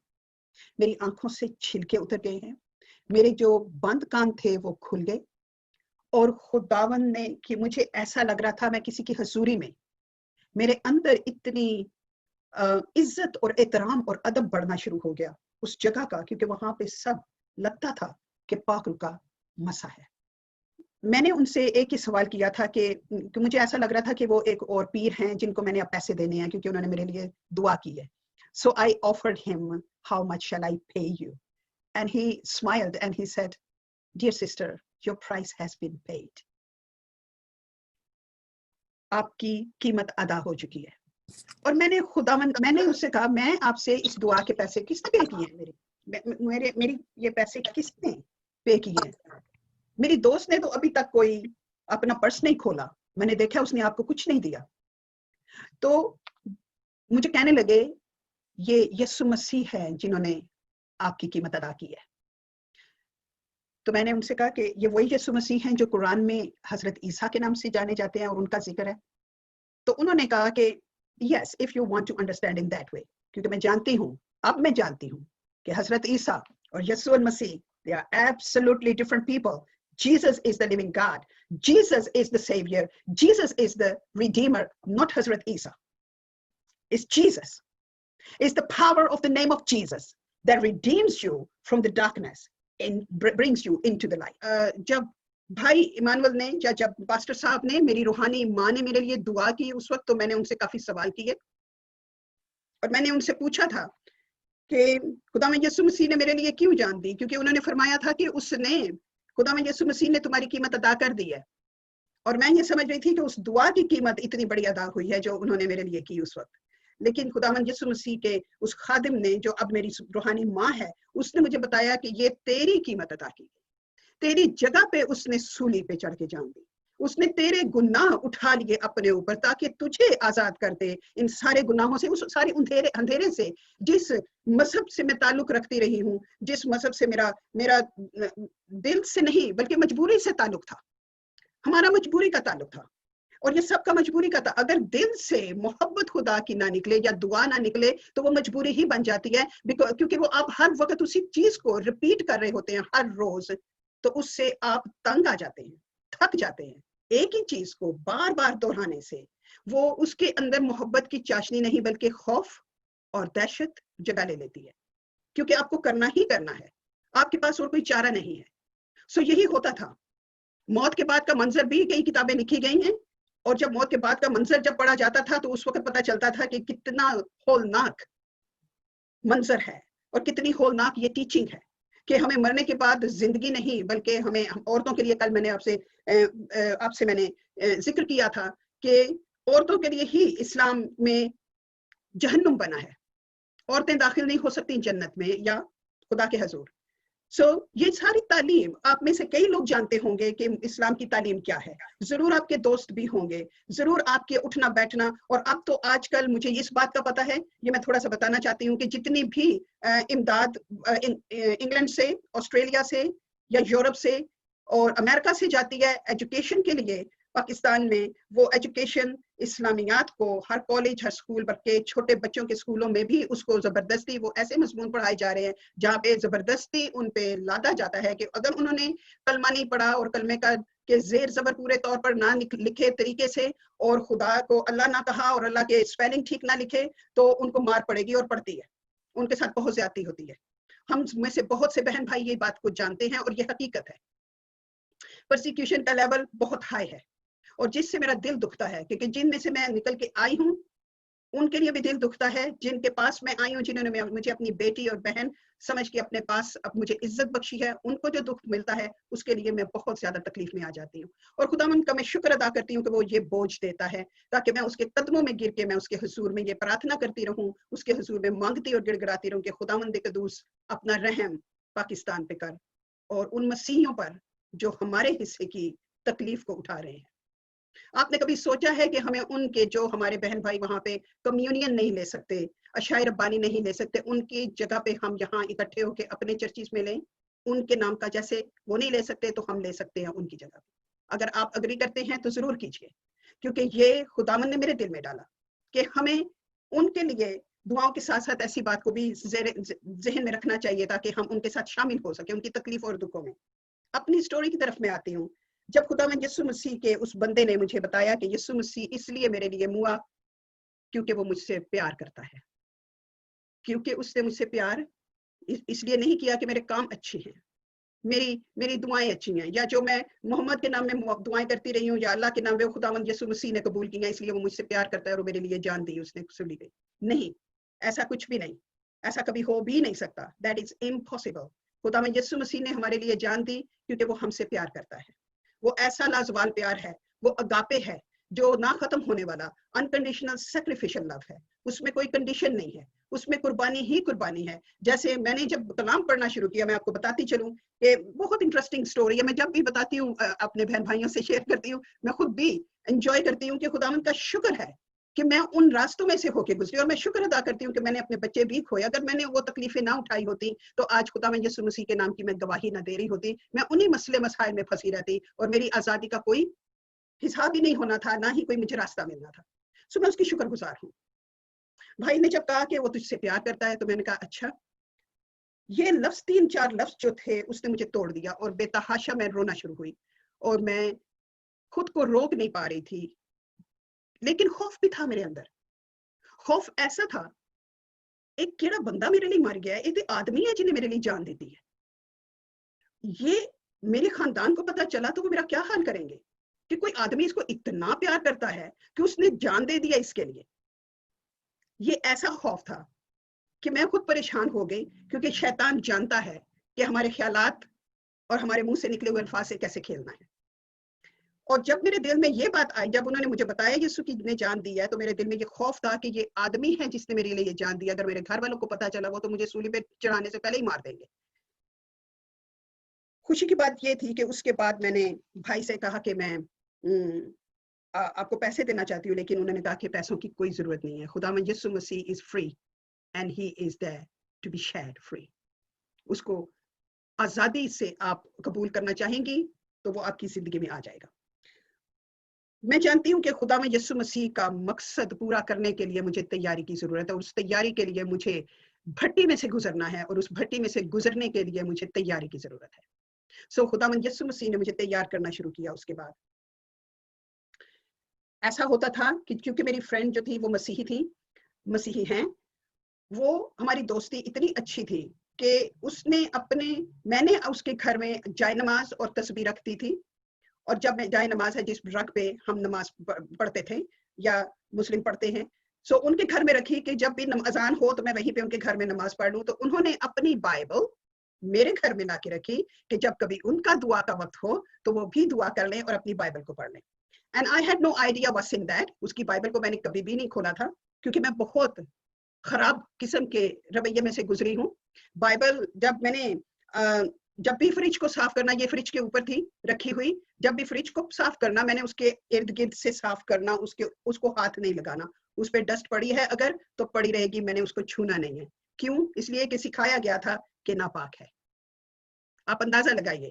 [SPEAKER 1] मेरी आंखों से छिलके उतर गए हैं, मेरे जो बंद कान थे वो खुल गए, और खुदावन ने कि मुझे ऐसा लग रहा था मैं किसी की हजूरी में, मेरे अंदर इतनी इज्जत और एहतराम और अदब बढ़ना शुरू हो गया उस जगह का, क्योंकि वहां पे सब लगता था कि पाक रूह का मसा है. मैंने उनसे एक ही सवाल किया था कि मुझे ऐसा लग रहा था कि वो एक और पीर हैं जिनको मैंने अब पैसे देने हैं क्योंकि उन्होंने मेरे लिए दुआ की है. So I offered him, how much shall I pay you? And he smiled and he said, dear sister, your price has been paid. आपकी कीमत अदा हो चुकी है. और मैंने उससे कहा, मैं आपसे इस दुआ के पैसे किसने पे किए हैं? मेरी ये पैसे किसने पे किए हैं? मेरी दोस्त ने तो अभी तक कोई अपना पर्स नहीं खोला, मैंने देखा उसने आपको कुछ नहीं दिया. तो मुझे कहने लगे, ये यीशु मसीह है जिन्होंने आपकी कीमत अदा की है. तो मैंने उनसे कहा कि ये वही यीशु मसीह हैं जो कुरान में हजरत ईसा के नाम से जाने जाते हैं और उनका जिक्र है. तो उन्होंने कहा कि yes, if you want to understand in that way, क्योंकि मैं जानती हूँ कि हजरत ईसा और यीशु मसीह, they are absolutely different people. Jesus is the living God. Jesus is the Savior. Jesus is the Redeemer, not Hazrat Isa. It's Jesus. It's the power of the name of Jesus that redeems you from the darkness and brings you into the light. जब भाई Emmanuel ने या जब pastor साहब ने, मेरी रूहानी माँ ने मेरे लिए दुआ की उस वक्त, तो मैंने उनसे काफी सवाल किए और मैंने उनसे पूछा था कि खुदावंद यीशु मसीह ने मेरे लिए क्यों जान दी, क्योंकि उन्होंने फरमाया था कि उसने, खुदावंद यीशु मसीह ने तुम्हारी कीमत अदा कर दी है। और मैं ये समझ रही थी कि उस दुआ की कीमत इतनी बड़ी अदा हुई है जो उन्होंने मेरे लिए की उस वक्त। लेकिन खुदावंद यीशु मसीह के उस खादिम ने, जो अब मेरी रूहानी माँ है, उसने मुझे बताया कि ये तेरी कीमत अदा की, तेरी जगह पे उसने सूली पे चढ़ के जान दी, उसने तेरे गुनाह उठा लिए अपने ऊपर ताकि तुझे आजाद कर दे इन सारे गुनाहों से, उस सारे अंधेरे से जिस मजहब से मैं ताल्लुक रखती रही हूँ, जिस मजहब से मेरा दिल से नहीं बल्कि मजबूरी से ताल्लुक था, हमारा मजबूरी का ताल्लुक था, और ये सबका मजबूरी का था। अगर दिल से मोहब्बत खुदा की ना निकले या दुआ ना निकले तो वो मजबूरी ही बन जाती है, क्योंकि वो आप हर वक्त उसी चीज को रिपीट कर रहे होते हैं हर रोज, तो उससे आप तंग आ जाते हैं, थक जाते हैं। एक ही चीज को बार बार दोहराने से वो उसके अंदर मोहब्बत की चाशनी नहीं बल्कि खौफ और दहशत जगह ले लेती है, क्योंकि आपको करना ही करना है, आपके पास और कोई चारा नहीं है। सो यही होता था। मौत के बाद का मंजर भी कई किताबें लिखी गई हैं, और जब मौत के बाद का मंजर जब पढ़ा जाता था तो उस वक्त पता चलता था कि कितना होलनाक मंजर है और कितनी होलनाक ये टीचिंग है कि हमें मरने के बाद जिंदगी नहीं बल्कि हमें, औरतों के लिए कल मैंने आपसे मैंने जिक्र किया था कि औरतों के लिए ही इस्लाम में जहन्नुम बना है, औरतें दाखिल नहीं हो सकती जन्नत में या खुदा के हजूर। ये सारी तालीम आप में से कई लोग जानते होंगे कि इस्लाम की तालीम क्या है, जरूर आपके दोस्त भी होंगे, जरूर आपके उठना बैठना। और अब तो आजकल मुझे इस बात का पता है, ये मैं थोड़ा सा बताना चाहती हूँ कि जितनी भी इमदाद इंग्लैंड से, ऑस्ट्रेलिया से या यूरोप से और अमेरिका से जाती है एजुकेशन के लिए पाकिस्तान में, वो एजुकेशन इस्लामियात को हर कॉलेज हर स्कूल बल्कि छोटे बच्चों के स्कूलों में भी उसको जबरदस्ती वो ऐसे मजमून पढ़ाए जा रहे हैं जहाँ पे जबरदस्ती उन पे लादा जाता है कि अगर उन्होंने कलमा नहीं पढ़ा और कलमे का के जेर जबर पूरे तौर पर ना लिखे तरीके से और खुदा को अल्लाह ना कहा और अल्लाह के स्पेलिंग ठीक ना लिखे तो उनको मार पड़ेगी, और पड़ती है, उनके साथ बहुत ज्यादती होती है। हम में से बहुत से बहन भाई ये बात को जानते हैं और ये हकीकत है। परसिक्यूशन का लेवल बहुत हाई है और जिससे मेरा दिल दुखता है, क्योंकि जिन में से मैं निकल के आई हूँ उनके लिए भी दिल दुखता है, जिनके पास मैं आई हूँ, जिन्होंने मुझे अपनी बेटी और बहन समझ के अपने पास अब मुझे इज्जत बख्शी है, उनको जो दुख मिलता है उसके लिए मैं बहुत ज्यादा तकलीफ में आ जाती हूँ। और खुदावंद का मैं शुक्र अदा करती हूँ कि वो ये बोझ देता है ताकि मैं उसके कदमों में गिर के मैं उसके हुजूर में ये प्रार्थना करती रहूं, उसके हुजूर में मांगती और गिड़गिड़ाती रहूं कि खुदावंद कदूस अपना रहम पाकिस्तान पे कर और उन मसीहियों पर जो हमारे हिस्से की तकलीफ को उठा रहे हैं। आपने कभी सोचा है कि हमें उनके जो हमारे बहन भाई वहां पे कम्युनियन नहीं ले सकते, अशाए रब्बानी नहीं ले सकते, उनकी जगह पे हम यहाँ इकट्ठे होके अपने चर्चिस में लें, उनके नाम का जैसे वो नहीं ले सकते तो हम ले सकते हैं उनकी जगह पे। अगर आप अग्री करते हैं तो जरूर कीजिए, क्योंकि ये खुदावंद ने मेरे दिल में डाला कि हमें उनके लिए दुआओं के साथ साथ ऐसी बात को भी जहन में रखना चाहिए ताकि हम उनके साथ शामिल हो सके उनकी तकलीफ और दुखों में। अपनी स्टोरी की तरफ मैं आती हूँ। जब खुदावंद यीशु मसीह के उस बंदे ने मुझे बताया कि यीशु मसीह इसलिए मेरे लिए मुआ क्योंकि वो मुझसे प्यार करता है, क्योंकि उसने मुझसे प्यार इसलिए नहीं किया कि मेरे काम अच्छे हैं, मेरी दुआएं अच्छी हैं, या जो मैं मोहम्मद के नाम में दुआएं करती रही हूँ या अल्लाह के नाम में खुदावंद यीशु मसीह ने कबूल किया इसलिए वो मुझसे प्यार करता है और मेरे लिए जान दी उसने सूली पे। नहीं, ऐसा कुछ भी नहीं, ऐसा कभी हो भी नहीं सकता। That is impossible. खुदावंद यीशु मसीह ने हमारे लिए जान दी क्योंकि वो हमसे प्यार करता है। वो ऐसा लाजवाल प्यार है, वो अगापे है जो ना खत्म होने वाला अनकंडीशनल सैक्रिफिशियल लव है। उसमें कोई कंडीशन नहीं है, उसमें कुर्बानी ही कुर्बानी है। जैसे मैंने जब कलाम पढ़ना शुरू किया, मैं आपको बताती चलूं कि बहुत इंटरेस्टिंग स्टोरी है। मैं जब भी बताती हूँ अपने बहन भाइयों से शेयर करती हूँ, मैं खुद भी एंजॉय करती हूँ कि खुदावंद का शुक्र है कि मैं उन रास्तों में से होके गुजरी, और मैं शुक्र अदा करती हूँ कि मैंने अपने बच्चे भी खोए। अगर मैंने वो तकलीफें ना उठाई होती तो आज खुदावंद यीशु मसीह के नाम की मैं गवाही ना दे रही होती, मैं उन्हीं मसले मसाइल में फंसी रहती और मेरी आजादी का कोई हिसाब ही नहीं होना था, ना ही कोई मुझे रास्ता मिलना था। सो मैं उसकी शुक्रगुजार हूँ। भाई ने जब कहा कि वो तुझसे प्यार करता है तो मैंने कहा अच्छा। ये लफ्ज 3-4 लफ्ज जो थे उसने मुझे तोड़ दिया और बेतहाशा मैं रोना शुरू हुई और मैं खुद को रोक नहीं पा रही थी, लेकिन खौफ भी था मेरे अंदर। खौफ ऐसा था ایک کیڑا بندہ میرے لیے مر گیا ہے, ایک آدمی ہے جنہیں میرے لیے جان دیتی ہے. یہ میرے خاندان کو پتا چلا تو وہ میرا کیا حال کریں گے کہ کوئی آدمی اس کو اتنا پیار کرتا ہے کہ اس نے جان دے دیا اس کے لیے. یہ ایسا خوف تھا کہ میں خود پریشان ہو گئی, کیونکہ شیطان جانتا ہے کہ ہمارے خیالات اور ہمارے منہ سے نکلے ہوئے الفاظ سے کیسے کھیلنا ہے. اور جب میرے دل میں یہ بات آئی, جب انہوں نے مجھے بتایا یسوع کی نے جان دی ہے, تو میرے دل میں یہ خوف تھا کہ یہ آدمی ہے جس نے میرے لیے یہ جان دیا, اگر میرے گھر والوں کو پتا چلا وہ تو مجھے سولی پہ چڑھانے سے پہلے ہی مار دیں گے. خوشی کی بات یہ تھی کہ اس کے بعد میں نے بھائی سے کہا کہ میں آپ کو پیسے دینا چاہتی ہوں, لیکن انہوں نے کہا کہ پیسوں کی کوئی ضرورت نہیں ہے. خداوند یسوع مسیح is free and he is there to be shared free. اس کو آزادی سے آپ قبول کرنا چاہیں گی تو وہ آپ کی زندگی میں آ جائے گا. میں جانتی ہوں کہ خداوند یسوع مسیح کا مقصد پورا کرنے کے لیے مجھے تیاری کی ضرورت ہے, اور اس تیاری کے لیے مجھے بھٹی میں سے گزرنا ہے, اور اس بھٹی میں سے گزرنے کے لیے مجھے تیاری کی ضرورت ہے. خداوند یسوع مسیح نے مجھے تیار کرنا شروع کیا. اس کے بعد ایسا ہوتا تھا کہ کیونکہ میری فرینڈ جو تھی وہ مسیحی تھی, مسیحی ہیں, وہ ہماری دوستی اتنی اچھی تھی کہ میں نے اس کے گھر میں جائے نماز اور تسبیح رکھتی تھی, اور جب میں جائے نماز ہے جس رگ پہ ہم نماز پڑھتے تھے یا مسلم پڑھتے ہیں, ان کے گھر میں رکھی کہ جب بھی اذان ہو تو میں وہیں پہ ان کے گھر میں نماز پڑھ لوں. تو انہوں نے اپنی بائبل میرے گھر میں لا کے رکھی کہ جب کبھی ان کا دعا کا وقت ہو تو وہ بھی دعا کر لیں اور اپنی بائبل کو پڑھ لیں. And I had no idea what's in that. اس کی بائبل کو میں نے کبھی بھی نہیں کھولا تھا, کیونکہ میں بہت خراب قسم کے رویے میں سے گزری ہوں. بائبل جب بھی فریج کو صاف کرنا, یہ فریج کے اوپر تھی رکھی ہوئی, جب بھی فریج کو صاف کرنا میں نے اس کے ارد گرد سے صاف کرنا, اس کو ہاتھ نہیں لگانا. اس پہ ڈسٹ پڑی ہے اگر تو پڑی رہے گی, میں نے اس کو چھونا نہیں ہے. کیوں؟ اس لیے کہ سکھایا گیا تھا کہ ناپاک ہے. آپ اندازہ لگائیے,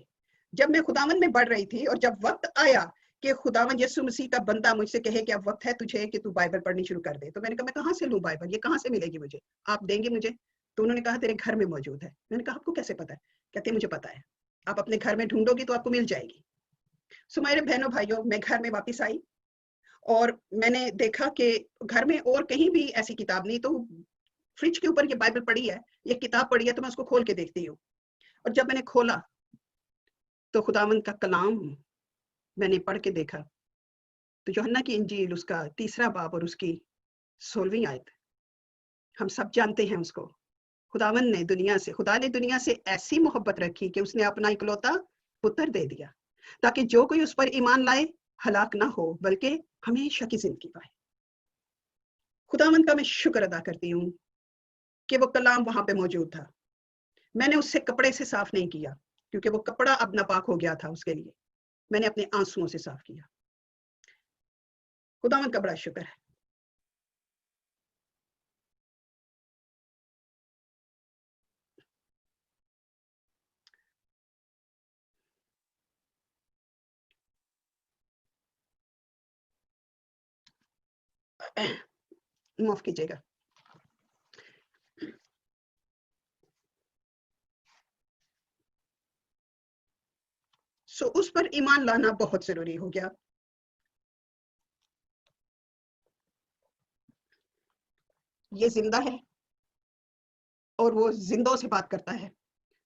[SPEAKER 1] جب میں خداوند میں بڑھ رہی تھی اور جب وقت آیا کہ خداوند یسوع مسیح کا بندہ مجھ سے کہے کہ اب وقت ہے تجھے کہ تو بائبل پڑھنی شروع کر دے, تو میں نے کہا میں کہاں سے لوں بائبل, یہ کہاں سے ملے گی مجھے, آپ دیں گے مجھے؟ تو انہوں نے کہا تیرے گھر میں موجود ہے. میں نے کہا آپ کو کیسے پتا ہے؟ کہتے مجھے پتا ہے, آپ اپنے گھر میں ڈھونڈو گی تو آپ کو مل جائے گی. میرے بہنوں بھائیوں, میں گھر میں واپس آئی اور میں نے دیکھا کہ گھر میں اور کہیں بھی ایسی کتاب نہیں, تو فریج کے اوپر یہ بائبل پڑھی ہے, یہ کتاب پڑھی ہے, تو میں اس کو کھول کے دیکھتی ہوں. اور جب میں نے کھولا تو خداوند کا کلام میں نے پڑھ کے دیکھا, تو یوحنا کی انجیل اس کا 3 باب اور اس کی 16ویں آیت, ہم سب جانتے ہیں اس کو. خدا نے دنیا سے ایسی محبت رکھی کہ اس نے اپنا اکلوتا پتر دے دیا, تاکہ جو کوئی اس پر ایمان لائے ہلاک نہ ہو بلکہ ہمیشہ کی زندگی پائے. خداوند کا میں شکر ادا کرتی ہوں کہ وہ کلام وہاں پہ موجود تھا. میں نے اس سے کپڑے سے صاف نہیں کیا, کیونکہ وہ کپڑا اب ناپاک ہو گیا تھا. اس کے لیے میں نے اپنے آنسوؤں سے صاف کیا. خداوند کا بڑا شکر ہے. معاف کیجیے گا. اس پر ایمان لانا بہت ضروری ہو گیا. یہ زندہ ہے اور وہ زندوں سے بات کرتا ہے,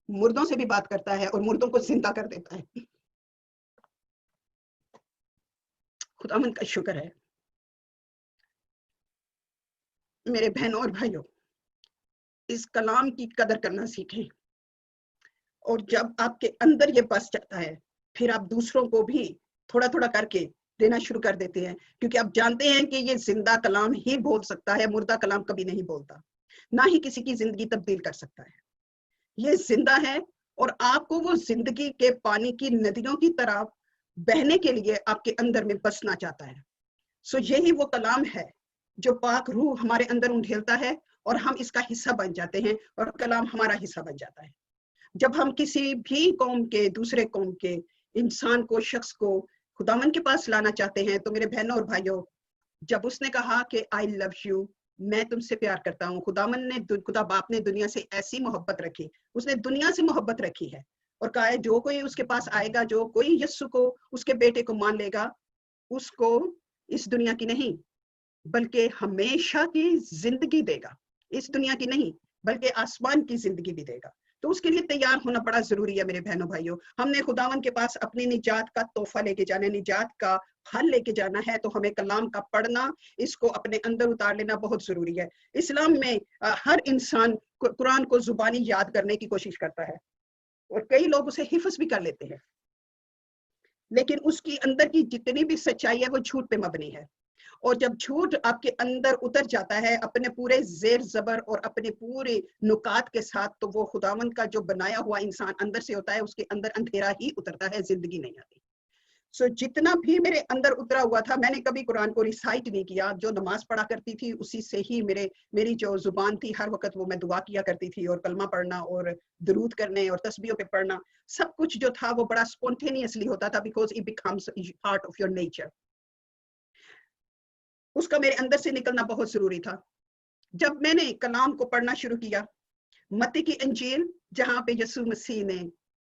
[SPEAKER 1] مردوں سے بھی بات کرتا ہے اور مردوں کو زندہ کر دیتا ہے. خداوند کا شکر ہے. میرے بہنوں اور بھائیوں, اس کلام کی قدر کرنا سیکھیں, اور جب آپ کے اندر یہ بس جاتا ہے پھر آپ دوسروں کو بھی تھوڑا تھوڑا کر کے دینا شروع کر دیتے ہیں, کیونکہ آپ جانتے ہیں کہ یہ زندہ کلام ہی بول سکتا ہے, مردہ کلام کبھی نہیں بولتا, نہ ہی کسی کی زندگی تبدیل کر سکتا ہے. یہ زندہ ہے اور آپ کو وہ زندگی کے پانی کی ندیوں کی طرح بہنے کے لیے آپ کے اندر میں بسنا چاہتا ہے. یہی وہ کلام ہے جو پاک روح ہمارے اندر انڈھیلتا ہے اور ہم اس کا حصہ بن جاتے ہیں اور کلام ہمارا حصہ بن جاتا ہے. جب ہم کسی بھی قوم کے, دوسرے قوم کے انسان کو, شخص کو خداوند کے پاس لانا چاہتے ہیں, تو میرے بہنوں اور بھائیوں, جب اس نے کہا کہ I love you, میں تم سے پیار کرتا ہوں, خدا باپ نے دنیا سے ایسی محبت رکھی, اس نے دنیا سے محبت رکھی ہے اور کہا ہے جو کوئی اس کے پاس آئے گا, جو کوئی یسوع کو, اس کے بیٹے کو مان لے گا, اس کو اس دنیا کی نہیں بلکہ ہمیشہ کی زندگی دے گا. इस दुनिया की नहीं बल्कि आसमान की जिंदगी भी देगा। तो उसके लिए तैयार होना बड़ा जरूरी है मेरे बहनों भाइयों। हमने खुदावन के पास अपनी निजात का तोहफा लेके जाना है, निजात का फल लेके जाना है, तो हमें कलाम का पढ़ना, इसको अपने अंदर उतार लेना बहुत जरूरी है। इस्लाम में हर इंसान कुरान को जुबानी याद करने की कोशिश करता है और कई लोग उसे हिफ्ज भी कर लेते हैं, लेकिन उसकी अंदर की जितनी भी सच्चाई है वो झूठ पे मबनी है। और जब झूठ आपके अंदर उतर जाता है अपने पूरे जेर जबर और अपने पूरे नुकात के साथ, तो वो खुदावंद का जो बनाया हुआ इंसान अंदर से होता है, उसके अंदर अंधेरा ही उतरता है, जिंदगी नहीं आती। सो जितना भी मेरे अंदर उतरा हुआ था, मैंने कभी कुरान को रिसाइट नहीं किया। जो नमाज पढ़ा करती थी उसी से ही मेरी जो जुबान थी हर वक्त वो मैं दुआ किया करती थी, और कलमा पढ़ना और दरूद करने और तस्बीहों पे पढ़ना, सब कुछ जो था वो बड़ा स्पॉन्टेनियसली होता था, because it becomes part of your nature. उसका मेरे अंदर से निकलना बहुत जरूरी था। जब मैंने कलाम को पढ़ना शुरू किया, मत्ती की इंजील जहां पे यीशु मसीह ने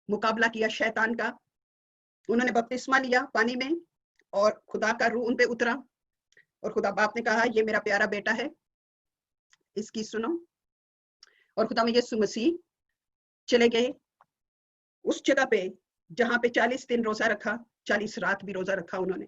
[SPEAKER 1] मुकाबला किया शैतान का, उन्होंने बपतिस्मा लिया पानी में और खुदा का रूह उन पे उतरा और खुदा बाप ने कहा ये मेरा प्यारा बेटा है, इसकी सुनो। और खुदा में यीशु मसीह चले गए उस जगह पे जहां पे 40 दिन रोजा रखा, 40 रात भी रोजा रखा उन्होंने।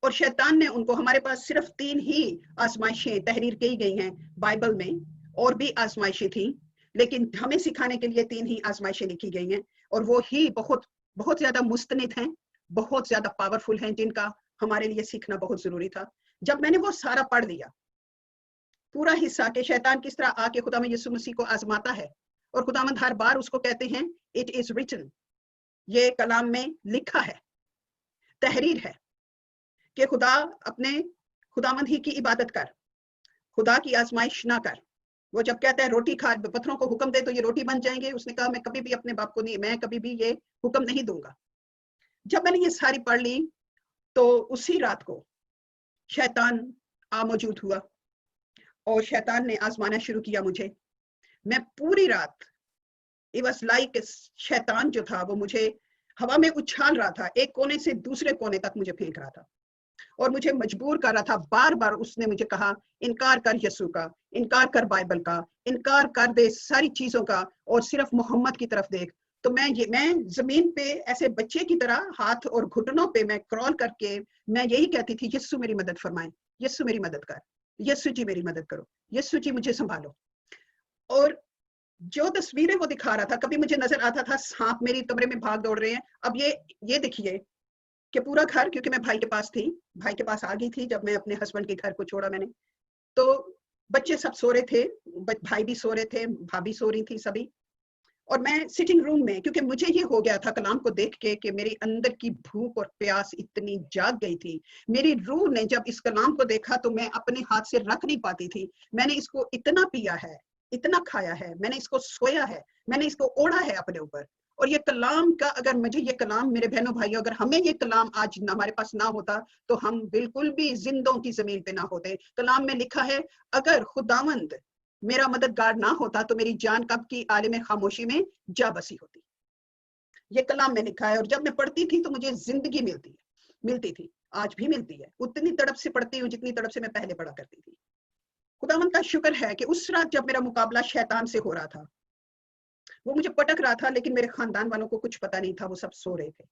[SPEAKER 1] और शैतान ने उनको, हमारे पास सिर्फ 3 ही आजमाइशें तहरीर की गई हैं बाइबल में, और भी आजमाइशें थी, लेकिन हमें सिखाने के लिए 3 ही आजमाइशें लिखी गई हैं, और वो ही बहुत बहुत ज्यादा मुस्तनिद हैं, बहुत ज्यादा पावरफुल हैं, जिनका हमारे लिए सीखना बहुत जरूरी था। जब मैंने वो सारा पढ़ लिया, पूरा हिस्सा के शैतान किस तरह आके खुदा में यीशु मसीह को आजमाता है, और खुदावंद हर बार उसको कहते हैं इट इज रिटन, ये कलाम में लिखा है, तहरीर है कि खुदा अपने खुदावंद ही की इबादत कर, खुदा की आजमाइश ना कर। वो जब कहता है रोटी खा, पत्थरों को हुक्म दे तो ये रोटी बन जाएंगे, उसने कहा मैं कभी भी अपने बाप को नहीं, मैं कभी भी ये हुक्म नहीं दूंगा। जब मैंने ये सारी पढ़ ली तो उसी रात को शैतान आ मौजूद हुआ और शैतान ने आजमाना शुरू किया मुझे। मैं पूरी रात, इट वाज लाइक शैतान जो था वो मुझे हवा में उछाल रहा था, एक कोने से दूसरे कोने तक मुझे फेंक रहा था और मुझे मजबूर कर रहा था। बार बार उसने मुझे कहा इनकार कर यीशु का, इनकार कर बाइबल का, इनकार कर दे सारी चीजों का और सिर्फ मोहम्मद की तरफ देख। तो मैं जमीन पे ऐसे बच्चे की तरह हाथ और घुटनों पे मैं क्रॉल करके मैं यही कहती थी, यीशु मेरी मदद फरमाए, यीशु मेरी मदद कर, यीशु जी मेरी मदद करो, यीशु जी मुझे संभालो। और जो तस्वीरें वो दिखा रहा था, कभी मुझे नजर आता था सांप मेरी कमरे में भाग दौड़ रहे हैं। अब ये देखिए कि पूरा घर, क्योंकि मैं भाई के पास थी, भाई के पास आ गई थी जब मैं अपने हस्बैंड के घर को छोड़ा मैंने, तो बच्चे सब सो रहे थे, भाई भी सो रहे थे, भाभी सो रही थी सभी, और मैं सिटिंग रूम में, क्योंकि मुझे ये हो गया था कलाम को देख के कि मेरी अंदर की भूख और प्यास इतनी जाग गई थी। मेरी रूह ने जब इस कलाम को देखा तो मैं अपने हाथ से रख नहीं पाती थी। मैंने इसको इतना पिया है, इतना खाया है, मैंने इसको सोया है, मैंने इसको ओढ़ा है अपने ऊपर। और ये कलाम का, अगर मुझे ये कलाम, मेरे बहनों भाइयों, अगर हमें ये कलाम आज हमारे पास ना होता तो हम बिल्कुल भी जिंदों की जमीन पे ना होते। कलाम में लिखा है अगर खुदावंद मेरा मददगार ना होता तो मेरी जान कब की आलिम खामोशी में जा बसी होती। ये कलाम में लिखा है, और जब मैं पढ़ती थी तो मुझे जिंदगी मिलती थी, आज भी मिलती है। उतनी तड़प से पढ़ती हूँ जितनी तड़प से मैं पहले पढ़ा करती थी। खुदावंद का शुक्र है कि उस रात जब मेरा मुकाबला शैतान से हो रहा था, वो मुझे पटक रहा था, लेकिन मेरे खानदान वालों को कुछ पता नहीं था, वो सब सो रहे थे।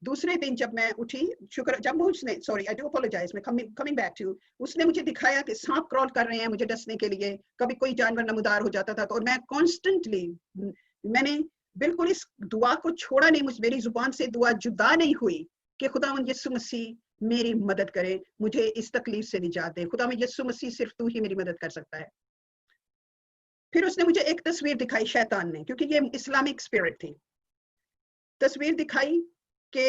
[SPEAKER 1] दूसरे दिन जब मैं उठी, शुक्र, जब उसने, सॉरी आई डू अपोलोजाइज, मैं कमिंग बैक टू, उसने मुझे दिखाया कि सांप क्रॉल कर रहे हैं मुझे डसने के लिए, कभी कोई जानवर नमूदार हो जाता था। तो और मैं कॉन्स्टेंटली, मैंने बिल्कुल इस दुआ को छोड़ा नहीं, मेरी जुबान से दुआ जुदा नहीं हुई कि खुदावंद यीशु मसीह मेरी मदद करे, मुझे इस तकलीफ से निजात दे। खुदावंद यीशु मसीह सिर्फ तू ही मेरी मदद कर सकता है। फिर उसने मुझे एक तस्वीर दिखाई शैतान ने, क्योंकि ये इस्लामिक स्पिरिट थी, तस्वीर दिखाई कि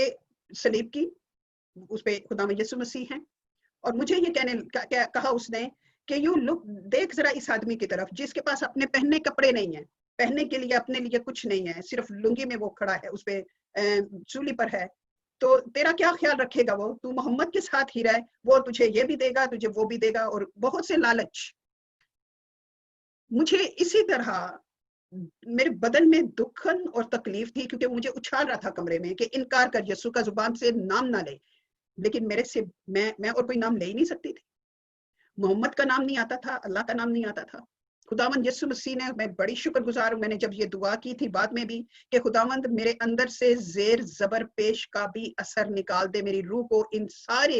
[SPEAKER 1] सलीब की, उस पे खुदा में यीशु मसीह हैं, और मुझे ये कहा उसने कि यू लुक, देख जरा इस आदमी की तरफ जिसके पास अपने पहनने कपड़े नहीं है, पहनने के लिए अपने लिए कुछ नहीं है, सिर्फ लुंगी में वो खड़ा है, उस पे चूली पर है, तो तेरा क्या ख्याल रखेगा वो? तू मोहम्मद के साथ ही रहे, वो तुझे ये भी देगा, तुझे वो भी देगा, और बहुत से लालच। मुझे इसी तरह मेरे बदन में दुखन और तकलीफ थी, क्योंकि मुझे उछाल रहा था कमरे में कि इनकार कर, यीशु का जुबान से नाम ना ले, लेकिन मेरे से मैं और कोई नाम ले ही नहीं सकती थी। मोहम्मद का नाम नहीं आता था, अल्लाह का नाम नहीं आता था, खुदावंद यीशु मसीह ने, मैं बड़ी शुक्रगुजार हूँ, मैंने जब ये दुआ की थी बाद में भी कि खुदावंद मेरे अंदर से ज़ेर ज़बर पेश का भी असर निकाल दे, मेरी रूह को इन सारे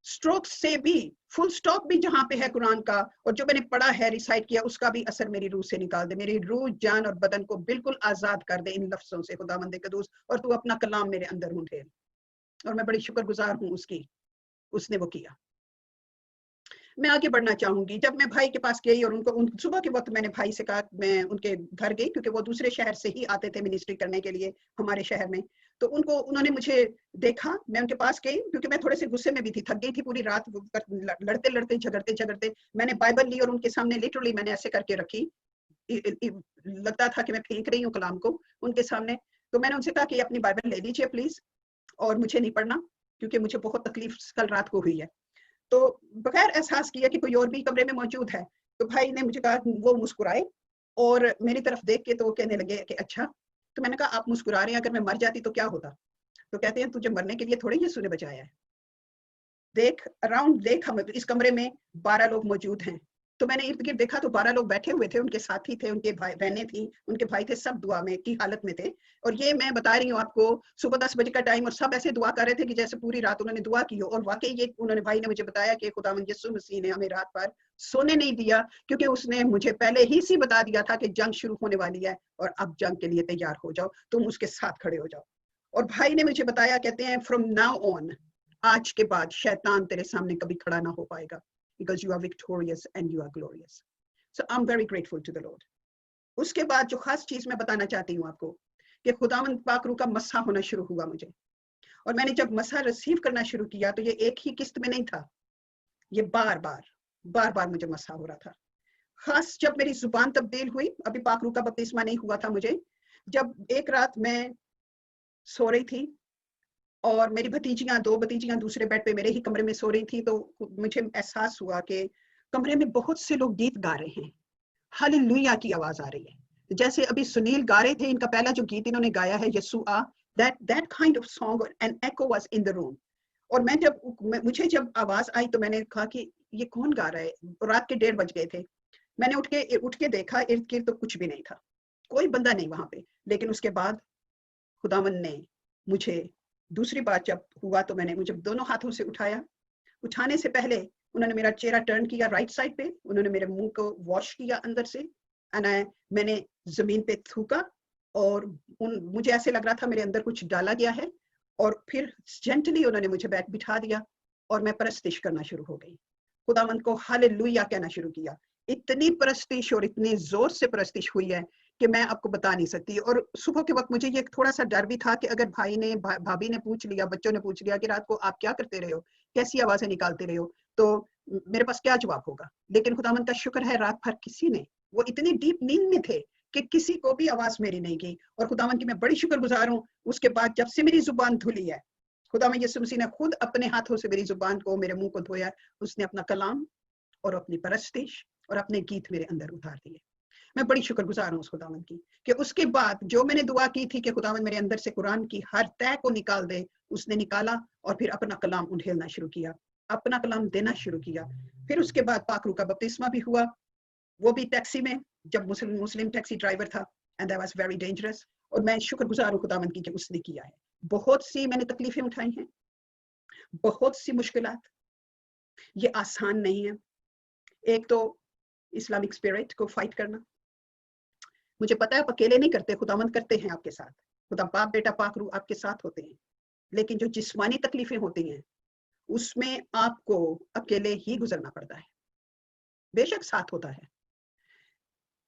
[SPEAKER 1] स्ट्रोक्स से भी, फुल स्टॉप भी जहाँ पे है कुरान का, और जो मैंने पढ़ा है रिसाइट किया, उसका भी असर मेरी रूह से निकाल दे, मेरी रूह जान और बदन को बिल्कुल आजाद कर दे इन लफ्जों से खुदावंद कदूस, और तू अपना कलाम मेरे अंदर उंडेल। और मैं बड़ी शुक्रगुजार हूँ उसकी, उसने वो किया। मैं आगे बढ़ना चाहूंगी। जब मैं भाई के पास गई और सुबह के वक्त मैंने भाई से कहा, मैं उनके घर गई क्योंकि वो दूसरे शहर से ही आते थे मिनिस्ट्री करने के लिए हमारे शहर में, तो उन्होंने मुझे देखा, मैं उनके पास गई क्योंकि मैं थोड़े से गुस्से में भी थी, थक गई थी पूरी रात लड़ते लड़ते झगड़ते। मैंने बाइबल ली और उनके सामने लिटरली मैंने ऐसे करके रखी, लगता था कि मैं फेंक रही हूँ कलाम को उनके सामने। तो मैंने उनसे कहा कि अपनी बाइबल ले लीजिए प्लीज, और मुझे नहीं पढ़ना क्योंकि मुझे बहुत तकलीफ कल रात को हुई है। तो बगैर एहसास किया कि कोई और भी कमरे में मौजूद है, तो भाई ने मुझे कहा, वो मुस्कुराए और मेरी तरफ देख के तो वो कहने लगे कि अच्छा। तो मैंने कहा, आप मुस्कुरा रहे हैं, अगर मैं मर जाती तो क्या होता? तो कहते हैं, तुझे मरने के लिए थोड़े यीशु ने बचाया है, देख अराउंड, देख हम इस कमरे में 12 लोग मौजूद हैं। तो मैंने इर्द गिर्द देखा तो 12 लोग बैठे हुए थे, उनके साथी थे, उनके भाई बहनें थी, उनके भाई थे, सब दुआ में की हालत में थे। और ये मैं बता रही हूँ आपको, सुबह 10 बजे का टाइम, और सब ऐसे दुआ कर रहे थे कि जैसे पूरी रात उन्होंने दुआ की हो। और वाकई ये उन्होंने, भाई ने मुझे बताया कि खुदावंद यीशु मसीह ने हमें रात भर सोने नहीं दिया, क्योंकि उसने मुझे पहले ही सी बता दिया था कि जंग शुरू होने वाली है और अब जंग के लिए तैयार हो जाओ, तुम उसके साथ खड़े हो जाओ। और भाई ने मुझे बताया, कहते हैं, फ्रॉम नाउ ऑन, आज के बाद शैतान तेरे सामने कभी खड़ा ना हो पाएगा, because you are victorious and you are glorious. So I'm very grateful to the Lord. उसके बाद जो खास चीज मैं बताना चाहती हूँ आपको, कि खुदावंद पाक रूह का मसा होना शुरू हुआ मुझे, और मैंने जब मसा रिसीव करना शुरू किया तो ये एक ही किस्त में नहीं था, ये बार बार मुझे मसा हो रहा था। खास जब मेरी जुबान तब्दील हुई, अभी पाक रूह का बपतिस्मा नहीं हुआ था मुझे, जब एक रात मैं सो रही थी और मेरी भतीजियां, 2 भतीजियां दूसरे बेड पे मेरे ही कमरे में सो रही थी, तो मुझे एहसास हुआ कि कमरे में बहुत से लोग गीत गा रहे हैं, हालेलुया की आवाज आ रही है, जैसे अभी सुनील गा रहे थे, इनका पहला जो गीत इन्होंने गाया है, यसूआ, that kind of song and echo was in the room. और मुझे जब आवाज आई तो मैंने कहा कि ये कौन गा रहा है, रात के 1:30 बज गए थे। मैंने उठ के देखा, इर्द गिर्द तो कुछ भी नहीं था, कोई बंदा नहीं वहां पे। लेकिन उसके बाद खुदावन ने मुझे, दूसरी बार जब हुआ तो मैंने मुझे दोनों हाथों से उठाया, उठाने से पहले उन्होंने मेरा चेहरा टर्न किया राइट साइड पे, उन्होंने मेरे मुंह को वॉश किया अंदर से, मैंने जमीन पे थूका, और मुझे ऐसे लग रहा था मेरे अंदर कुछ डाला गया है, और फिर जेंटली उन्होंने मुझे बैठ बिठा दिया और मैं परस्तिश करना शुरू हो गई, खुदावंद को हालेलुया कहना शुरू किया। इतनी परस्तिश और इतनी जोर से परस्तिश हुई है कि मैं आपको बता नहीं सकती। और सुबह के वक्त मुझे ये थोड़ा सा डर भी था कि अगर भाभी ने पूछ लिया, बच्चों ने पूछ लिया कि रात को आप क्या करते रहे हो, कैसी आवाजें निकालते रहे हो, तो मेरे पास क्या जवाब होगा। लेकिन खुदावंद का शुक्र है, रात भर किसी ने, वो इतनी डीप नींद में थे कि किसी को भी आवाज मेरी नहीं गई, और खुदावंद की मैं बड़ी शुक्रगुजार हूँ। उसके बाद जब से मेरी जुबान धुली है, खुदावंद यीशु मसीह ने खुद अपने हाथों से मेरी जुबान को, मेरे मुंह को धोया, उसने अपना कलाम और अपनी परस्तिश और अपने गीत मेरे अंदर उतार दिए। मैं बड़ी शुक्रगुजार हूँ उस खुदावंद की, कि उसके बाद जो मैंने दुआ की थी कि खुदावंद मेरे अंदर से कुरान की हर तय को निकाल दे, उसने निकाला, और फिर अपना कलाम उंडेलना शुरू किया, अपना कलाम देना शुरू किया। फिर उसके बाद पाक रूह का बपतिस्मा भी हुआ, वो भी टैक्सी में, जब मुस्लिम टैक्सी ड्राइवर था, and that was very dangerous. और मैं शुक्रगुजार हूँ खुदावंद की कि उसने किया है। बहुत सी मैंने तकलीफें उठाई हैं, बहुत सी मुश्किलात, ये आसान नहीं है। एक तो इस्लामिक स्पिरिट को फाइट करना, मुझे पता है आप अकेले नहीं करते, खुदावंद करते हैं आपके साथ, खुदा बाप बेटा पाक रूह आपके साथ होते हैं। लेकिन जो जिस्मानी तकलीफें होती हैं, उसमें आपको अकेले ही गुजरना पड़ता है, बेशक साथ होता है।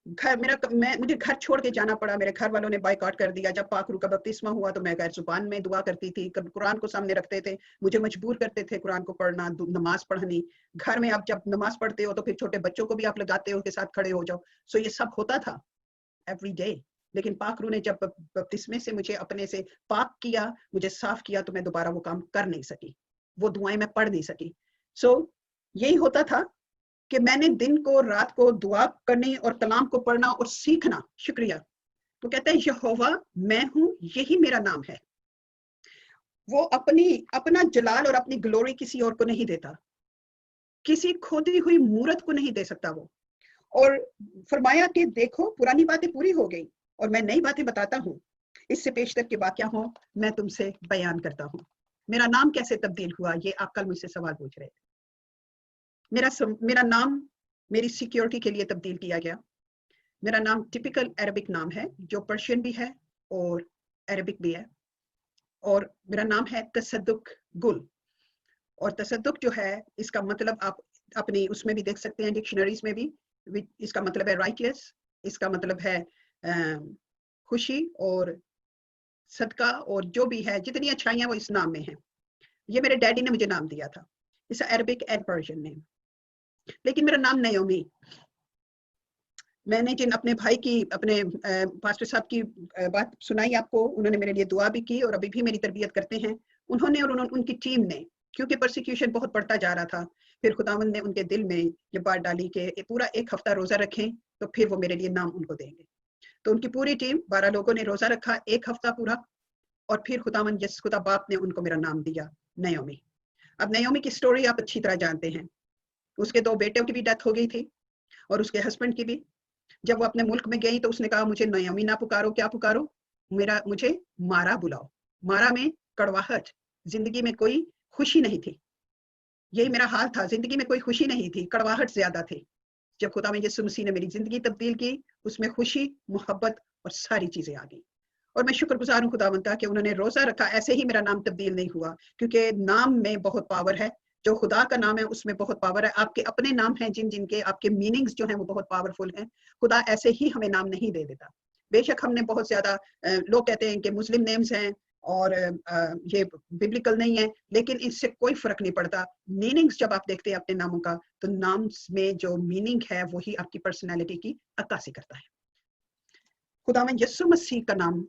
[SPEAKER 1] मुझे घर छोड़ के जाना पड़ा, मेरे घर वालों ने बाइकआउट कर दिया। जब पाक रूह का बपतिस्मा हुआ तो मैं गैर जुबान में दुआ करती थी, कुरान को सामने रखते थे, मुझे मजबूर करते थे कुरान को पढ़ना, नमाज पढ़नी। घर में आप जब नमाज पढ़ते हो तो फिर छोटे बच्चों को भी आप लगाते हो, के साथ खड़े हो जाओ। सो ये सब होता था एवरी डे। लेकिन पाक रूह ने जब बपतिस्मे से मुझे अपने से पाक किया, मुझे साफ किया, तो मैं दोबारा वो काम कर नहीं सकी, वो दुआएं मैं पढ़ नहीं सकी। सो यही होता था कि मैंने दिन को रात को दुआ करनी और कलाम को पढ़ना और सीखना। शुक्रिया। तो कहते हैं यहोवा मैं हूं, यही मेरा नाम है। वो अपना जलाल और अपनी ग्लोरी किसी और को नहीं देता, किसी खोदी हुई मूरत को नहीं दे सकता। اور فرمایا کہ دیکھو پرانی باتیں پوری ہو گئی اور میں نئی باتیں بتاتا ہوں، اس سے پیش تک کے واقعہ ہوں میں تم سے بیان کرتا ہوں۔ میرا نام کیسے تبدیل ہوا، یہ آپ کل مجھ سے سوال پوچھ رہے تھے۔ میرا نام میری سیکیورٹی کے لیے تبدیل کیا گیا۔ میرا نام ٹپیکل عربک نام ہے جو پرشین بھی ہے اور عربک بھی ہے، اور میرا نام ہے تصدق گل، اور تصدق جو ہے اس کا مطلب آپ اپنی اس میں بھی دیکھ سکتے ہیں، ڈکشنریز میں بھی اس کا مطلب ہے رائٹیس، اس کا مطلب ہے خوشی اور صدقہ، اور جو بھی ہے جتنی اچھائیاں وہ اس نام میں ہیں۔ یہ میرے ڈیڈی نے مجھے نام دیا تھا، اس عربک اینڈ پرشین نیم۔ لیکن میرا نام نیومی، میں نے جن اپنے بھائی کی، اپنے پاسٹر صاحب کی بات سنائی آپ کو، انہوں نے میرے لیے دعا بھی کی اور ابھی بھی میری تربیت کرتے ہیں۔ انہوں نے اور ان کی ٹیم نے، کیونکہ پرسیکیوشن بہت بڑھتا جا رہا تھا، پھر خداوند نے ان کے دل میں یہ بات ڈالی کہ پورا 1 ہفتہ روزہ رکھیں تو پھر وہ میرے لیے نام ان کو دیں گے۔ تو ان کی پوری ٹیم 12 لوگوں نے روزہ رکھا 1 ہفتہ پورا، اور پھر خدا باپ نے ان کو میرا نام دیا نیومی۔ اب نیومی کی سٹوری آپ اچھی طرح جانتے ہیں، اس کے 2 بیٹوں کی بھی ڈیتھ ہو گئی تھی اور اس کے ہسبینڈ کی بھی۔ جب وہ اپنے ملک میں گئی تو اس نے کہا مجھے نیومی نہ پکارو، کیا پکارو، مجھے مارا بلاؤ۔ مارا میں کڑواہٹ، زندگی میں کوئی خوشی نہیں تھی، یہی میرا حال تھا، زندگی میں کوئی خوشی نہیں تھی، کڑواہٹ زیادہ تھی۔ جب خدا میں یسوع مسیح نے میری زندگی تبدیل کی، اس میں خوشی، محبت اور ساری چیزیں آ گئی، اور میں شکر گزار ہوں خداوند کا کہ انہوں نے روزہ رکھا۔ ایسے ہی میرا نام تبدیل نہیں ہوا، کیونکہ نام میں بہت پاور ہے، جو خدا کا نام ہے اس میں بہت پاور ہے۔ آپ کے اپنے نام ہیں جن کے آپ کے میننگز جو ہیں وہ بہت پاورفل ہیں۔ خدا ایسے ہی ہمیں نام نہیں دے دیتا۔ بے شک ہم نے بہت زیادہ لوگ کہتے ہیں کہ مسلم نیمز ہیں اور یہ ببلیکل نہیں ہے، لیکن اس سے کوئی فرق نہیں پڑتا۔ میننگز جب آپ دیکھتے ہیں اپنے ناموں کا، تو نام میں جو میننگ ہے وہی آپ کی پرسنالٹی کی عکاسی کرتا ہے۔ خداوند یسوع مسیح کا نام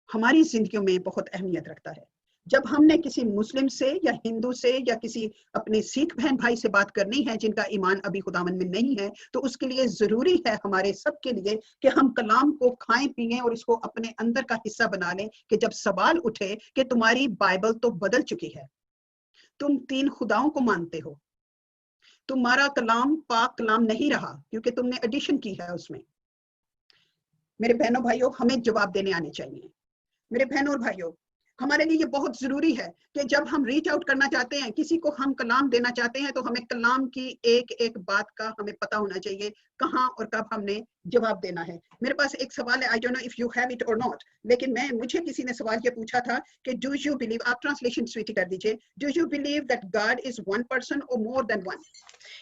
[SPEAKER 1] ہماری زندگیوں میں بہت اہمیت رکھتا ہے۔ جب ہم نے کسی مسلم سے یا ہندو سے یا کسی اپنے سکھ بہن بھائی سے بات کرنی ہے جن کا ایمان ابھی خداوند میں نہیں ہے، تو اس کے لیے ضروری ہے ہمارے سب کے لیے کہ ہم کلام کو کھائیں پیئیں اور اس کو اپنے اندر کا حصہ بنا لیں، کہ جب سوال اٹھے کہ تمہاری بائبل تو بدل چکی ہے، تم 3 خداؤں کو مانتے ہو، تمہارا کلام پاک کلام نہیں رہا کیونکہ تم نے ایڈیشن کی ہے اس میں۔ میرے بہنوں بھائیوں، ہمیں جواب دینے آنے چاہیے۔ میرے بہنوں اور بھائیوں، ہمارے لیے یہ بہت ضروری ہے کہ جب ہم ریچ آؤٹ کرنا چاہتے ہیں، کسی کو ہم کلام دینا چاہتے ہیں، تو ہمیں کلام کی ایک ایک بات کا ہمیں پتہ ہونا چاہیے، کہاں اور کب ہم نے جواب دینا ہے۔ میرے پاس ایک سوال ہے، I don't know if you have it or not، لیکن مجھے کسی نے سوال یہ پوچھا تھا کہ do you believe، آپ ٹرانسلیشن سویٹی کر دیجئے، do you believe that God is one person or more than one؟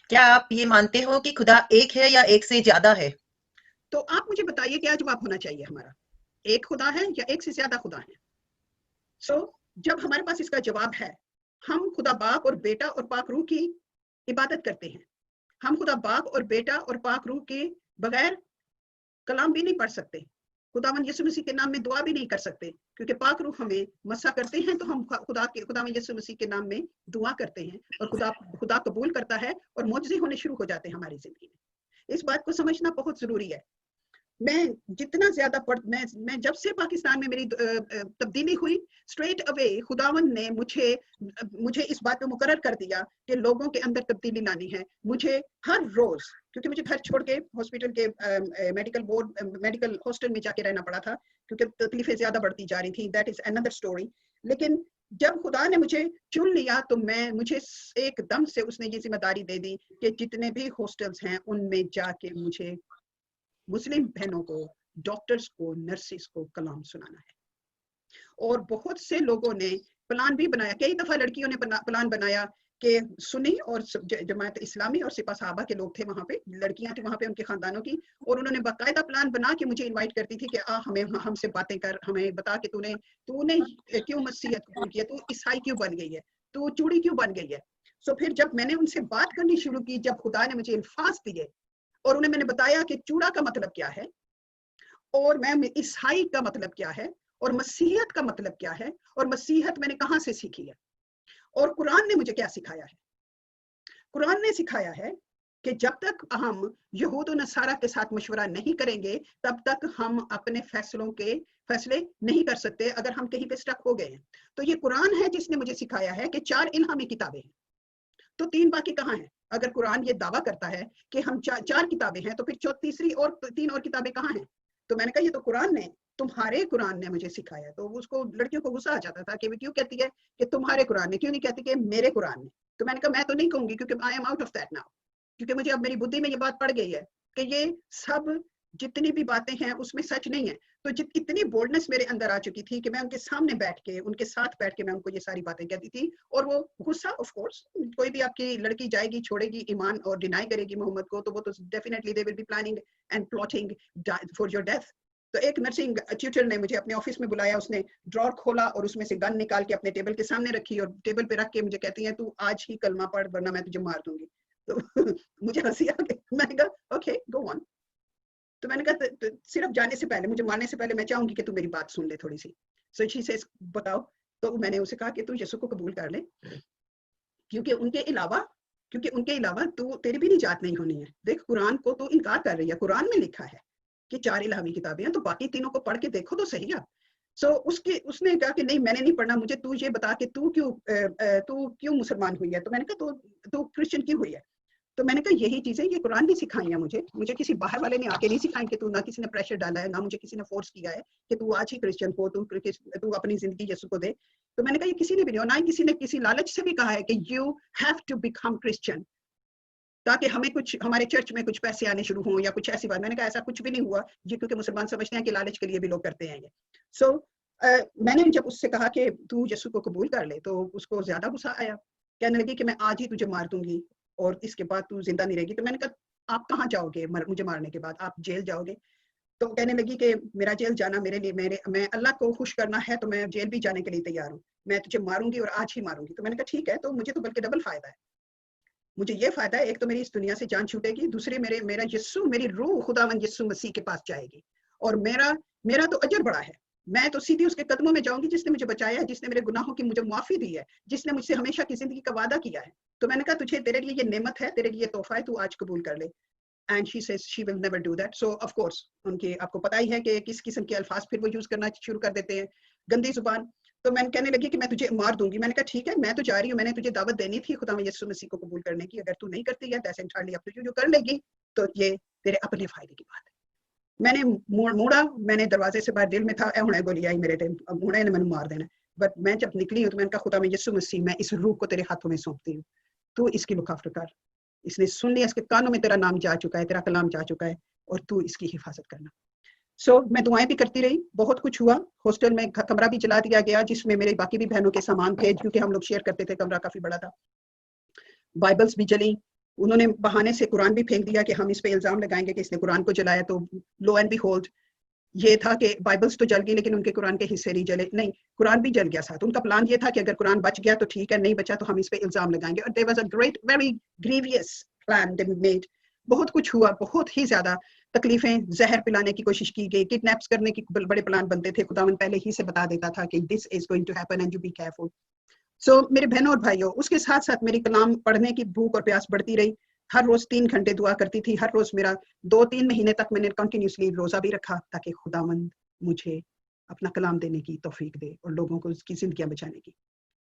[SPEAKER 2] کیا آپ یہ مانتے ہو کہ خدا ایک ہے یا ایک سے زیادہ ہے؟
[SPEAKER 1] تو آپ مجھے بتائیے کیا جواب ہونا چاہیے ہمارا، ایک خدا ہے یا ایک سے زیادہ خدا ہے؟ جب ہمارے پاس اس کا جواب ہے، ہم خدا باپ اور بیٹا اور پاک روح کی عبادت کرتے ہیں۔ ہم خدا باپ اور بیٹا اور پاک روح کے بغیر کلام بھی نہیں پڑھ سکتے، خداوند یسوع مسیح کے نام میں دعا بھی نہیں کر سکتے، کیونکہ پاک روح ہمیں مسح کرتے ہیں تو ہم خداوند یسوع مسیح کے نام میں دعا کرتے ہیں، اور خدا قبول کرتا ہے اور معجزے ہونے شروع ہو جاتے ہیں ہماری زندگی میں۔ اس بات کو سمجھنا بہت ضروری ہے۔ میں جتنا زیادہ میں جب سے پاکستان میں میری تبدیلی ہوئی، اسٹریٹ اوے خداوند نے مجھے اس بات پہ مقرر کر دیا کہ لوگوں کے اندر تبدیلی لانی ہے۔ مجھے ہر روز، کیونکہ مجھے گھر چھوڑ کے ہاسپٹل کے میڈیکل ہاسٹل میں جا کے رہنا پڑا تھا کیونکہ تکلیفیں زیادہ بڑھتی جا رہی تھیں، دیٹ از another story۔ لیکن جب خدا نے مجھے چن لیا تو مجھے ایک دم سے اس نے یہ ذمہ داری دے دی کہ جتنے بھی ہاسٹلس ہیں ان میں جا کے مجھے مسلم بہنوں کو، ڈاکٹرز کو، نرسز کو کلام سنانا ہے۔ اور بہت سے لوگوں نے پلان بھی بنایا، کئی دفعہ لڑکیوں نے پلان بنایا کہ سنی اور جماعت اسلامی اور سپاہ صحابہ کے لوگ تھے وہاں پہ، لڑکیاں تھیں وہاں پہ ان کے خاندانوں کی، اور انہوں نے باقاعدہ پلان بنا کے مجھے انوائٹ کرتی تھی کہ ہم سے باتیں کر، ہمیں بتا کہ تو نے کیوں مسیحیت قبول کی ہے، تو عیسائی کیوں بن گئی ہے، تو چوڑی کیوں بن گئی ہے۔ پھر جب میں نے ان سے بات کرنی شروع کی، جب خدا نے مجھے الفاظ دیے اور انہیں میں نے بتایا کہ چوڑا کا مطلب کیا ہے، اور میں عیسائی کا مطلب کیا ہے، اور مسیحیت کا مطلب کیا ہے، اور مسیحیت میں نے کہاں سے سیکھی ہے، اور قرآن نے مجھے کیا سکھایا ہے۔ قرآن نے سکھایا ہے کہ جب تک ہم یہود و نصارہ کے ساتھ مشورہ نہیں کریں گے تب تک ہم اپنے فیصلے نہیں کر سکتے اگر ہم کہیں پہ سٹک ہو گئے ہیں۔ تو یہ قرآن ہے جس نے مجھے سکھایا ہے کہ 4 الہامی کتابیں ہیں، تو 3 باقی کہاں ہیں؟ اگر قرآن یہ دعویٰ کرتا ہے کہ ہم چار کتابیں ہیں تو پھر تیسری اور 3 اور کتابیں کہاں ہیں؟ تو میں نے کہا یہ تو قرآن نے، تمہارے قرآن نے مجھے سکھایا. تو اس کو لڑکیوں کو غصہ آ جاتا تھا کہ وہ کیوں کہتی ہے کہ تمہارے قرآن نے، کیوں نہیں کہتی کہ میرے قرآن نے. تو میں نے کہا میں تو نہیں کہوں گی کیونکہ I am out of that now, کیونکہ مجھے اب میری بدھی میں یہ بات پڑ گئی ہے کہ یہ سب جتنی بھی باتیں ہیں اس میں سچ نہیں ہے. تو اتنی بولڈنس میرے اندر آ چکی تھی کہ میں ان کے سامنے بیٹھ کے، ان کے ساتھ بیٹھ کے میں ان کو یہ ساری باتیں کہتی تھی. اور وہ غصہ آف کورس، کوئی بھی آپ کی لڑکی جائے گی چھوڑے گی ایمان اور ڈینائی کرے گی محمد کو، تو وہ تو definitely they will be planning and plotting for your death. تو ایک نرسنگ ٹیوٹر نے مجھے اپنے آفس میں بلایا، اس نے ڈرار کھولا اور اس میں سے گن نکال کے اپنے ٹیبل کے سامنے رکھی اور ٹیبل پہ رکھ کے مجھے کہتی ہیں تو آج ہی کلمہ پڑھ ورنہ میں تجھے مار دوں گی. تو مجھے ہنسی آ گئی. میں نے کہا اوکے گو آن. تو میں نے کہا صرف جانے سے پہلے، مجھے مارنے سے پہلے میں چاہوں گی کہ تو میری بات سن لے تھوڑی سی. سو شی سیز بتاؤ. تو میں نے اسے کہا کہ تو یسوع کو قبول کر لے، کیونکہ ان کے علاوہ تو تیری بھی نجات نہیں ہونی ہے. دیکھ قرآن کو تو انکار کر رہی ہے، قرآن میں لکھا ہے کہ 4 الہامی کتابیں ہیں، تو باقی تینوں کو پڑھ کے دیکھو تو صحیح ہے. سو اس نے کہا کہ نہیں میں نے نہیں پڑھنا، مجھے تو یہ بتا کہ تو کیوں مسلمان ہوئی ہے. تو میں نے کہا تو کرسچن کیوں ہوئی ہے. تو میں نے کہا یہی چیزیں یہ قرآن نے سکھائی ہیں مجھے کسی باہر والے نے آ کے نہیں سکھائی کہ تو، نہ کسی نے پریشر ڈالا ہے، نہ مجھے کسی نے فورس کیا ہے کہ تو آج ہی کرسچن ہو، تو اپنی زندگی یسوع کو دے. تو میں نے کہا یہ کسی نے بھی نہیں، اور نہ ہی کسی نے کسی لالچ سے بھی کہا ہے کہ you have to become Christian تاکہ ہمیں کچھ ہمارے چرچ میں کچھ پیسے آنے شروع ہوں یا کچھ ایسی بات. میں نے کہا ایسا کچھ بھی نہیں ہوا جی، کیونکہ مسلمان سمجھتے ہیں کہ لالچ کے لیے بھی لوگ کرتے ہیں یہ. سو میں نے جب اس سے کہا کہ تو یسوع کو قبول کر لے تو اس کو زیادہ غصہ آیا، کہنے لگی کہ میں آج ہی تجھے مار دوں گی اور اس کے بعد تو زندہ نہیں رہے گی. تو میں نے کہا آپ کہاں جاؤ گے مجھے مارنے کے بعد؟ آپ جیل جاؤ گے. تو کہنے لگی کہ میرا جیل جانا میرے لیے، میں اللہ کو خوش کرنا ہے تو میں جیل بھی جانے کے لیے تیار ہوں، میں تجھے ماروں گی اور آج ہی ماروں گی. تو میں نے کہا ٹھیک ہے. تو مجھے تو بلکہ ڈبل فائدہ ہے. مجھے یہ فائدہ ہے، ایک تو میری اس دنیا سے جان چھوٹے گی، دوسرے میرا یسوع، میری روح خداوند یسوع مسیح کے پاس جائے گی، اور میرا تو اجر بڑا ہے. میں تو سیدھی اس کے قدموں میں جاؤں گی جس نے مجھے بچایا ہے، جس نے میرے گناہوں کی مجھے معافی دی ہے، جس نے مجھ سے ہمیشہ کی زندگی کا وعدہ کیا ہے. تو میں نے کہا تیرے لیے یہ نعمت ہے، تیرے لیے یہ تحفہ ہے، تو آج قبول کر لے. And she says she will never do that. So of course ان کے آپ کو پتہ ہی ہے کہ کس قسم کے الفاظ پھر وہ یوز کرنا شروع کر دیتے ہیں، گندی زبان. تو میں کہنے لگی کہ میں تجھے مار دوں گی. میں نے کہا ٹھیک ہے میں تو جا رہی ہوں، میں نے تجھے دعوت دینی تھی خدا میں یسوع مسیح کو قبول کرنے کی. اگر تو نہیں کرتی ہے that's entirely up to you, جو کر لے گی تو یہ تیرے اپنے فائدے کی بات ہے. میں نے موڑا، میں نے دروازے سے باہر، دل میں تھا اے ہونے گولی آئی میرے دل، اب ہونے نے مار دینا. بٹ میں جب نکلی ہوں تو میں نے کہا خدا میں یسوع مسیح، میں اس روح کو تیرے ہاتھوں میں سونپتی ہوں، تو اس کی لک آفٹر کر. اس نے سن لیا، اس کے کانوں میں تیرا نام جا چکا ہے، تیرا کلام جا چکا ہے، اور تو اس کی حفاظت کرنا. سو میں دعائیں بھی کرتی رہی، بہت کچھ ہوا. ہاسٹل میں کمرہ بھی چلا دیا گیا جس میں میرے باقی بھی بہنوں کے سامان تھے، کیونکہ ہم لوگ شیئر کرتے تھے، کمرہ کافی بڑا تھا. بائبلز بھی جلیں، انہوں نے بہانے سے قرآن بھی پھینک دیا کہ ہم اس پہ الزام لگائیں گے کہ اس نے قرآن کو جلایا. تو لو اینڈ بی ہولڈ یہ تھا کہ بائبلز تو جل گئی لیکن ان کے قرآن کے حصے نہیں جلے. نہیں، قرآن بھی جل گیا ساتھ. ان کا پلان یہ تھا کہ اگر قرآن بچ گیا تو ٹھیک ہے، نہیں بچا تو ہم اس پہ الزام لگائیں گے. اور there was a great very grievous plan they made. بہت کچھ ہوا، بہت ہی زیادہ تکلیفیں، زہر پلانے کی کوشش کی گئی، کڈنیپس کرنے کی بڑے پلان بنتے تھے. خداوند پہلے ہی سے بتا دیتا تھا کہ this is going to happen and you be careful. سو میرے بہنوں اور بھائیوں، اس کے ساتھ ساتھ میری کلام پڑھنے کی بھوک اور پیاس بڑھتی رہی. ہر روز 3 گھنٹے دعا کرتی تھی. ہر روز میرا 2-3 مہینے تک میں نے کنٹینیوسلی روزہ بھی رکھا تاکہ خداوند مجھے اپنا کلام دینے کی توفیق دے اور لوگوں کو اس کی زندگیاں بچانے کی.